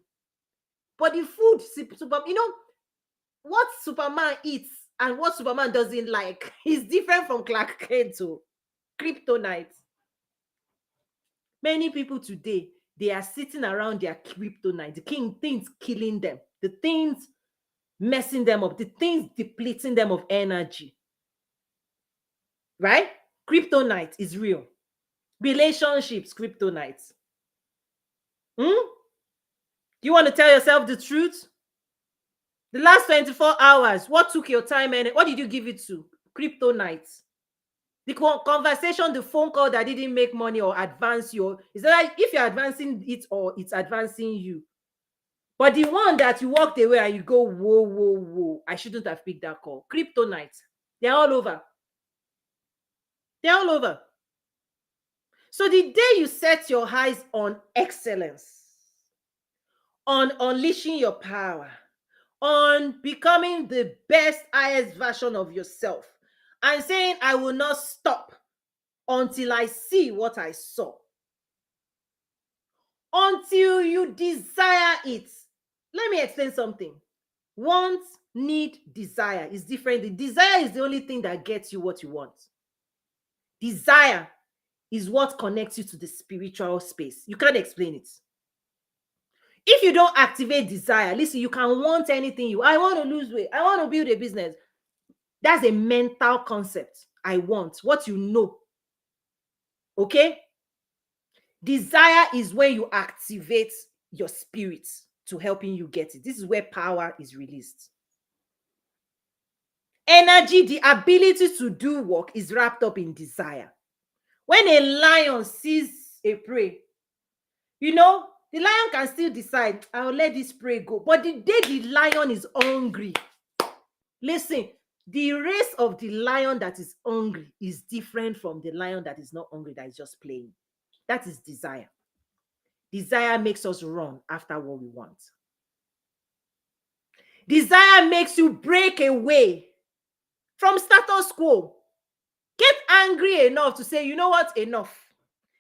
But the food, you know, what Superman eats and what Superman doesn't like is different from Clark Kent to kryptonite. Many people today, they are sitting around their kryptonite, the things killing them, the things messing them up, the things depleting them of energy. Right? Kryptonite is real. Relationships, kryptonite. Do you want to tell yourself the truth? The last 24 hours, what took your time and what did you give it to? Kryptonite. The conversation, the phone call that didn't make money or advance you. Is that like if you're advancing it or it's advancing you? But the one that you walked away and you go, whoa, I shouldn't have picked that call. Kryptonite. They're all over. They're all over. So the day you set your eyes on excellence, on unleashing your power, on becoming the best, highest version of yourself, and saying, I will not stop until I see what I saw. Until you desire it. let me explain something. Want, need, desire is different. The desire is the only thing that gets you what you want. Desire is what connects you to the spiritual space. You can't explain it. If you don't activate desire, listen, you can want anything I want to lose weight, I want to build a business. That's a mental concept. I want what you know. Okay? Desire is when you activate your spirit to helping you get it. This is where power is released. Energy, the ability to do work, is wrapped up in desire. When a lion sees a prey, the lion can still decide, I'll let this prey go. But the day the lion is hungry, listen, the race of the lion that is hungry is different from the lion that is not hungry, that is just playing. That is desire. Desire makes us run after what we want. Desire makes you break away from status quo. Get angry enough to say, you know what, enough.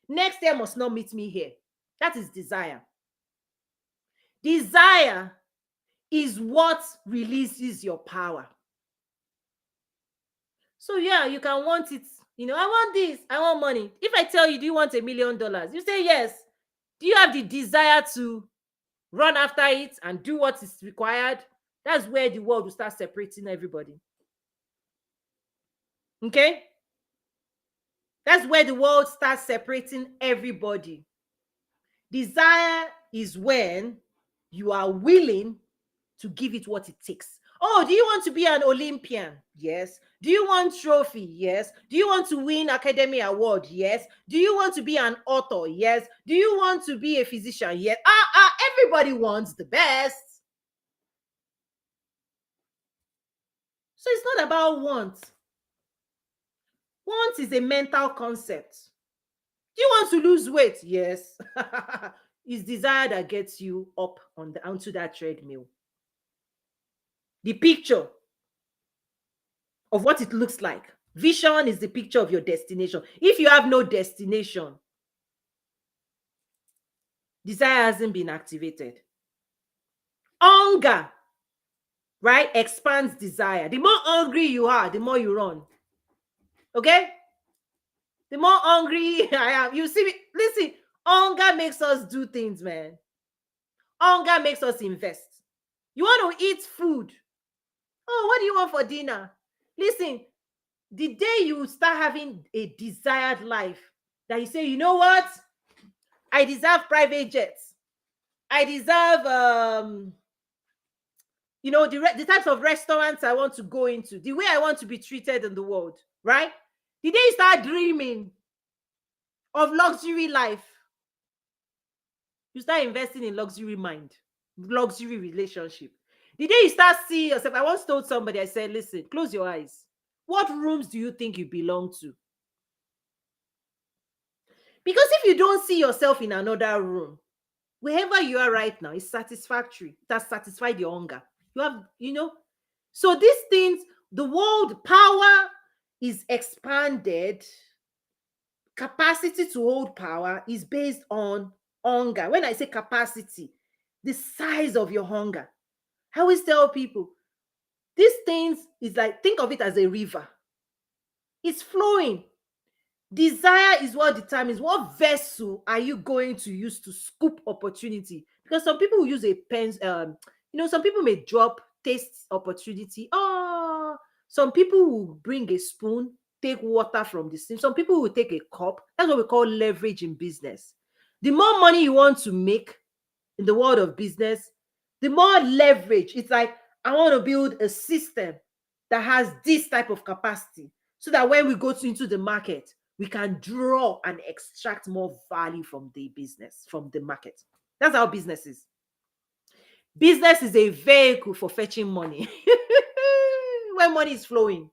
Next year must not meet me here. That is desire. Desire is what releases your power. So yeah, you can want it. I want this. I want money. If I tell you, do you want $1 million? You say yes. Do you have the desire to run after it and do what is required? That's where the world will start separating everybody. Okay? That's where the world starts separating everybody. Desire is when you are willing to give it what it takes. Oh, do you want to be an Olympian? Yes. Do you want trophy? Yes. Do you want to win Academy Award? Yes. Do you want to be an author? Yes. Do you want to be a physician? Yes. Everybody wants the best. So it's not about want. Want is a mental concept. Do you want to lose weight? Yes. It's desire that gets you up onto that treadmill. The picture of what it looks like. Vision is the picture of your destination. If you have no destination, desire hasn't been activated. Hunger, right, expands desire. The more hungry you are, the more you run. Okay? The more hungry I am, you see me. Listen, hunger makes us do things, man. Hunger makes us invest. You want to eat food. Oh, what do you want for dinner? Listen, the day you start having a desired life, that you say, you know what? I deserve private jets. I deserve, the types of restaurants I want to go into, the way I want to be treated in the world, right? The day you start dreaming of luxury life, you start investing in luxury mind, luxury relationship. The day you start seeing yourself, I once told somebody, I said, listen, close your eyes. What rooms do you think you belong to? Because if you don't see yourself in another room, wherever you are right now is satisfactory. It has satisfied your hunger. You have, So these things, the world power is expanded. Capacity to hold power is based on hunger. When I say capacity, the size of your hunger. I always tell people, these things is like, think of it as a river. It's flowing. Desire is what determines what vessel are you going to use to scoop opportunity. Because some people will use a pen, some people may drop taste opportunity. Oh, some people will bring a spoon, take water from the sink. Some people will take a cup. That's what we call leverage in business. The more money you want to make in the world of business, the more leverage. It's like, I want to build a system that has this type of capacity so that when we go into the market, we can draw and extract more value from the business, from the market. That's how business is. Business is a vehicle for fetching money when money is flowing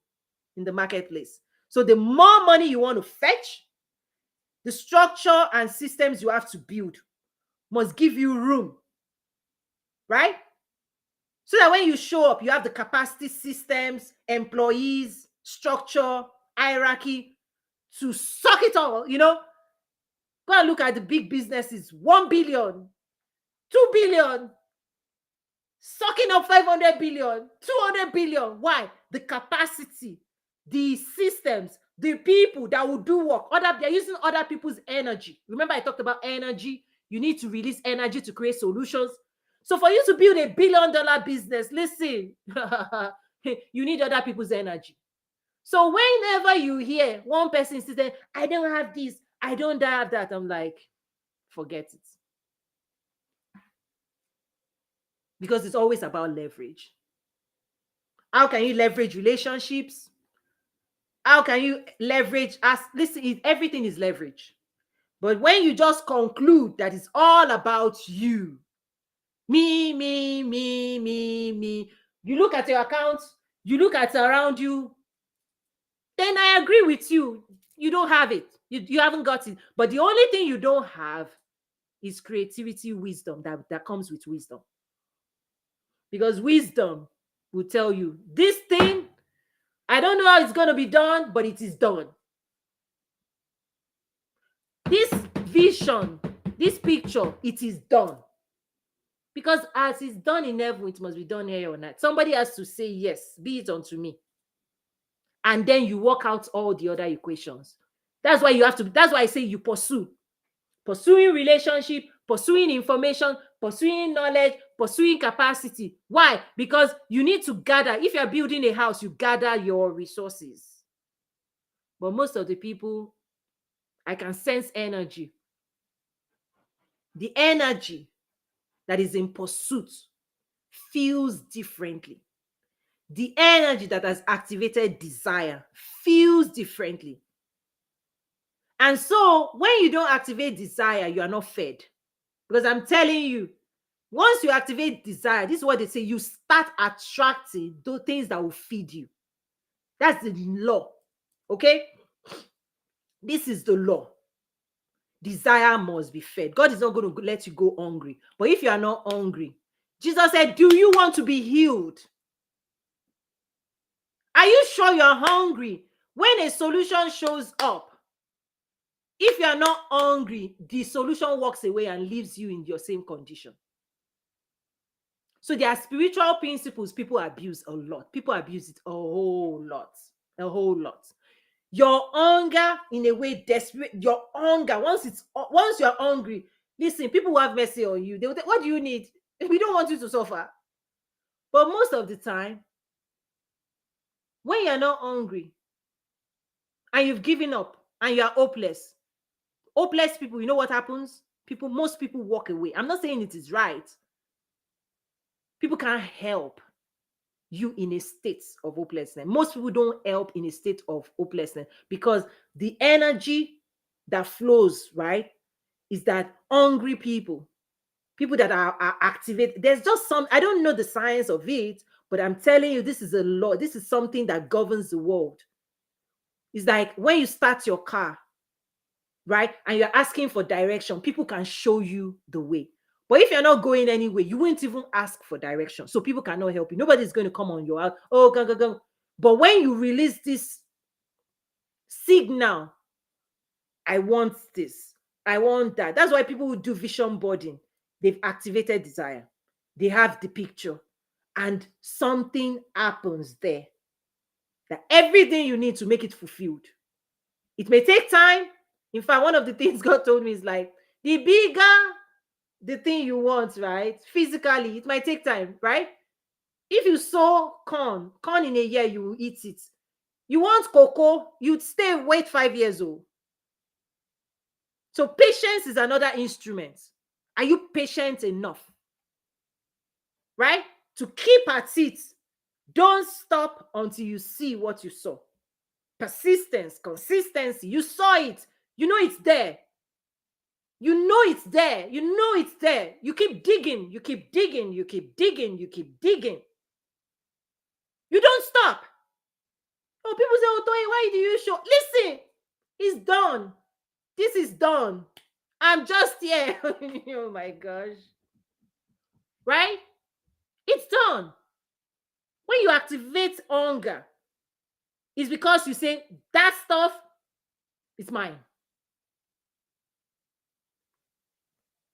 in the marketplace. So the more money you want to fetch, the structure and systems you have to build must give you room, right? So that when you show up, you have the capacity, systems, employees, structure, hierarchy to suck it all, Go and look at the big businesses, 1 billion, 2 billion. sucking up 500 billion, 200 billion. Why? The capacity, the systems, the people that will do work. They're using other people's energy. Remember, I talked about energy. You need to release energy to create solutions. So for you to build $1 billion business, listen, you need other people's energy. So whenever you hear one person saying, I don't have this, I don't have that, I'm like, forget it. Because it's always about leverage. How can you leverage relationships? How can you leverage us? Listen, everything is leverage. But when you just conclude that it's all about you, me, you look at your account, you look at around you, then I agree with you. You don't have it. You haven't got it. But the only thing you don't have is creativity, wisdom that comes with wisdom. Because wisdom will tell you, this thing, I don't know how it's going to be done, but it is done. This vision, this picture, it is done. Because as it's done in heaven, it must be done here on earth. Somebody has to say, yes, be it unto me. And then you work out all the other equations. That's why I say you pursue. Pursuing relationship, pursuing information, pursuing knowledge, pursuing capacity. Why? Because you need to gather. If you're building a house, you gather your resources. But most of the people, I can sense energy. The energy that is in pursuit feels differently. The energy that has activated desire feels differently. And so when you don't activate desire, you are not fed. Because I'm telling you, once you activate desire, this is what they say, you start attracting those things that will feed you. That's the law. Okay? This is the law. Desire must be fed. God is not going to let you go hungry. But if you are not hungry, Jesus said, do you want to be healed? Are you sure you're hungry? When a solution shows up, if you are not hungry, the solution walks away and leaves you in your same condition. So there are spiritual principles people abuse a lot. People abuse it a whole lot. A whole lot. Your hunger, in a way, desperate. Your hunger, once you're hungry, listen, people will have mercy on you. They will say, what do you need? We don't want you to suffer. But most of the time, when you're not hungry and you've given up and you're hopeless people, you know what happens? Most people walk away. I'm not saying it is right. People can't help you in a state of hopelessness. Most people don't help in a state of hopelessness because the energy that flows, right, is that hungry people that are activated. There's just I don't know the science of it, but I'm telling you, this is a law. This is something that governs the world. It's like when you start your car, right, and you're asking for direction, people can show you the way. But if you're not going anywhere, you won't even ask for direction. So people cannot help you. Nobody's going to come on your house. Oh, go. But when you release this signal, I want this, I want that. That's why people who do vision boarding, they've activated desire. They have the picture. And something happens there. That everything you need to make it fulfilled. It may take time. In fact, one of the things God told me is like, the bigger the thing you want, right? Physically, it might take time, right? If you sow corn in a year, you will eat it. You want cocoa, you'd wait 5 years old. So patience is another instrument. Are you patient enough? Right? To keep at it. Don't stop until you see what you saw. Persistence, consistency. You saw it. You know it's there. You know it's there. You know it's there. You keep digging. You keep digging. You keep digging. You keep digging. You don't stop. Oh, people say, oh, Toyin, why do you show? Listen, it's done. This is done. I'm just here. Oh my gosh. Right? It's done. When you activate hunger, it's because you say, that stuff is mine.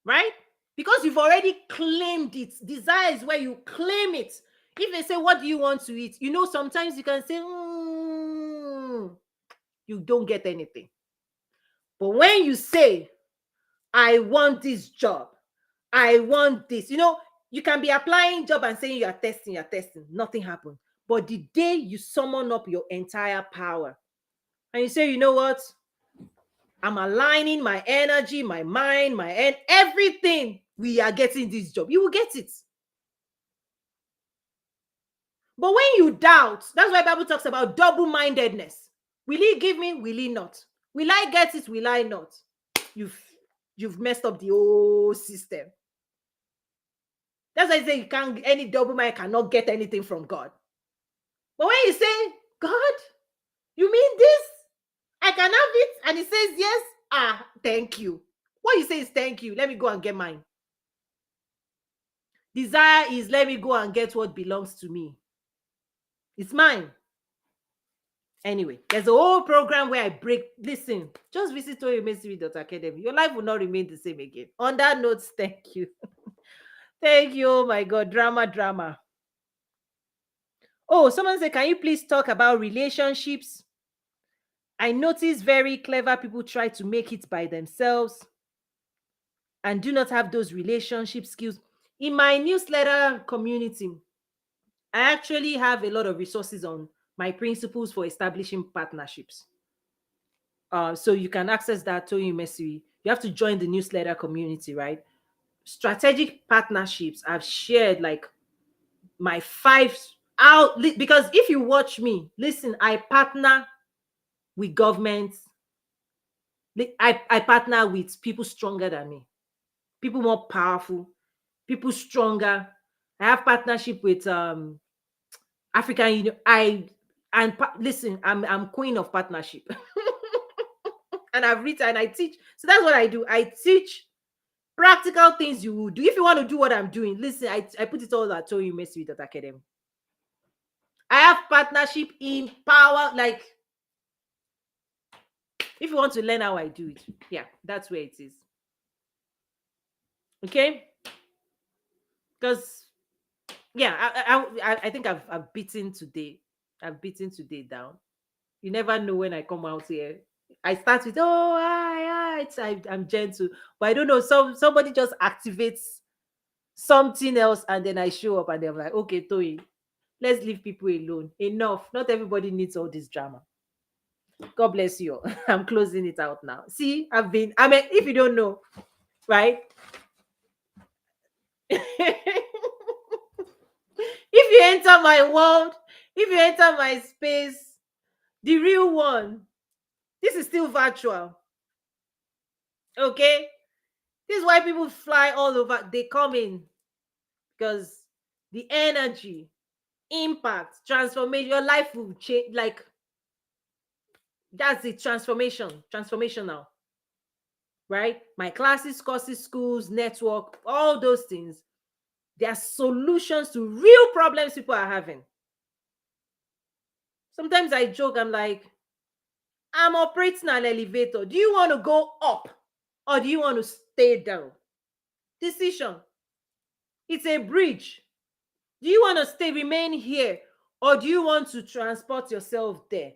Right? Because you've already claimed it. Desire is where you claim it. If they say, what do you want to eat? Sometimes you can say, you don't get anything. But when you say, I want this job, I want this, you can be applying job and saying you're testing, nothing happened. But the day you summon up your entire power and you say, you know what? I'm aligning my energy, my mind, everything. We are getting this job. You will get it. But when you doubt, that's why the Bible talks about double-mindedness. Will he give me? Will he not? Will I get it? Will I not? You've messed up the whole system. That's why I say any double mind cannot get anything from God. But when you say, God, you mean this? I can have it? And he says yes. Thank you. What you say is thank you. Let me go and get mine. Desire is let me go and get what belongs to me. It's mine. Anyway, there's a whole program where I break. Listen, just visit toyoumesiri.academy. Your life will not remain the same again. On that note, thank you. Thank you. Oh my God, drama. Oh, someone said, can you please talk about relationships? I notice very clever people try to make it by themselves and do not have those relationship skills. In my newsletter community, I actually have a lot of resources on my principles for establishing partnerships. So you can access that to Mesiri. You have to join the newsletter community, right? Strategic partnerships. I've shared like my 5 out because if you watch me, listen, I partner with governments. I partner with people stronger than me, people more powerful, people stronger. I have partnership with African Union. Listen, I'm queen of partnership. And I've written and I teach. So that's what I do. I teach practical things you will do. If you want to do what I'm doing, listen, I put it all at toyoumesiri.academy. I have partnership in power. Like, if you want to learn how I do it, yeah, that's where it is. Okay? Because, yeah, I think I've beaten today. I've beaten today down. You never know when I come out here. I start with, I'm gentle. But I don't know, somebody just activates something else and then I show up and they're like, okay, Toyi, let's leave people alone. Enough. Not everybody needs all this drama. God bless you. I'm closing it out now. See, if you don't know, right? If you enter my world, if you enter my space, the real one, this is still virtual. Okay? This is why people fly all over. They come in because the energy, impact, transformation, your life will change. Like, that's the transformational, right? My classes, courses, schools, network, all those things, they are solutions to real problems people are having. Sometimes I joke, I'm like, I'm operating an elevator. Do you want to go up or do you want to stay down? Decision. It's a bridge. Do you want to remain here or do you want to transport yourself there?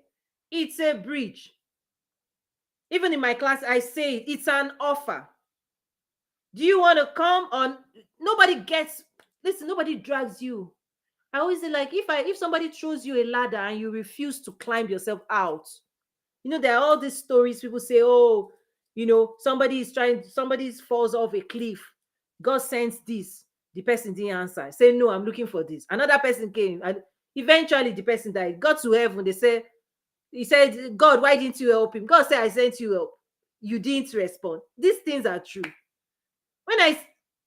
It's a bridge. Even in my class, I say it's an offer. Do you want to come on? Nobody drags you. I always say, like, if somebody throws you a ladder and you refuse to climb yourself out, there are all these stories. People say, oh, somebody falls off a cliff. God sends this. The person didn't answer. Say, no, I'm looking for this. Another person came and eventually the person died. Got to heaven. He said, God, why didn't you help him? God said, I sent you help. You didn't respond. These things are true. When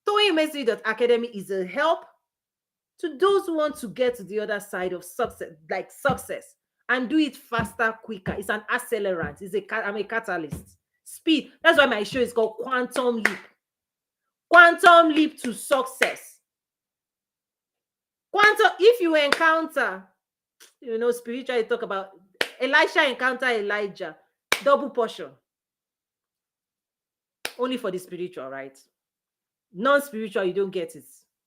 toyoumesiri.academy is a help to those who want to get to the other side of success, and do it faster, quicker. It's an accelerant. I'm a catalyst. Speed. That's why my show is called Quantum Leap. Quantum leap to success. If you encounter, spiritually talk about Elisha encounter Elijah, double portion. Only for the spiritual, right? Non-spiritual, you don't get it.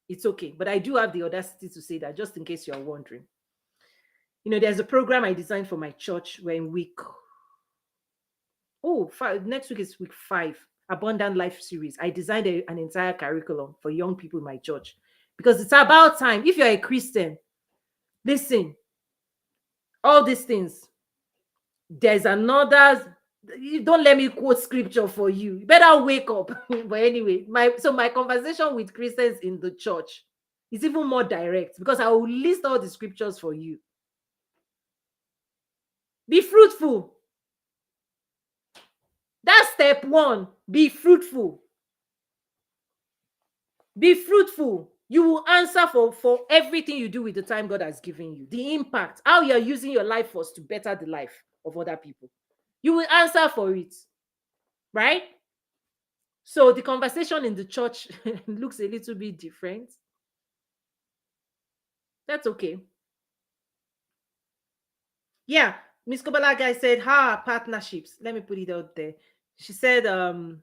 It's okay. But I do have the audacity to say that, just in case you're wondering. There's a program I designed for my church. We're in week, next week is week 5, Abundant Life series. I designed an entire curriculum for young people in my church because it's about time. If you're a Christian, listen, all these things, there's another. You don't let me quote scripture for you. You better wake up. But anyway, my conversation with Christians in the church is even more direct because I will list all the scriptures for you. Be fruitful. That's step 1. Be fruitful. Be fruitful. You will answer for everything you do with the time God has given you. The impact, how you're using your life force to better the life of other people. You will answer for it. Right? So the conversation in the church looks a little bit different. That's okay. Yeah. Miss Kobalaga said, partnerships. Let me put it out there. She said, that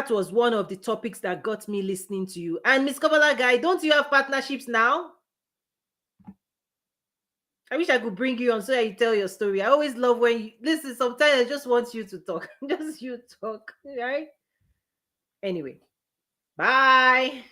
was one of the topics that got me listening to you. And Miss Kobalaga, don't you have partnerships now? I wish I could bring you on so that you tell your story. I always love when you listen. Sometimes I just want you to talk. Just you talk, right? Anyway, bye.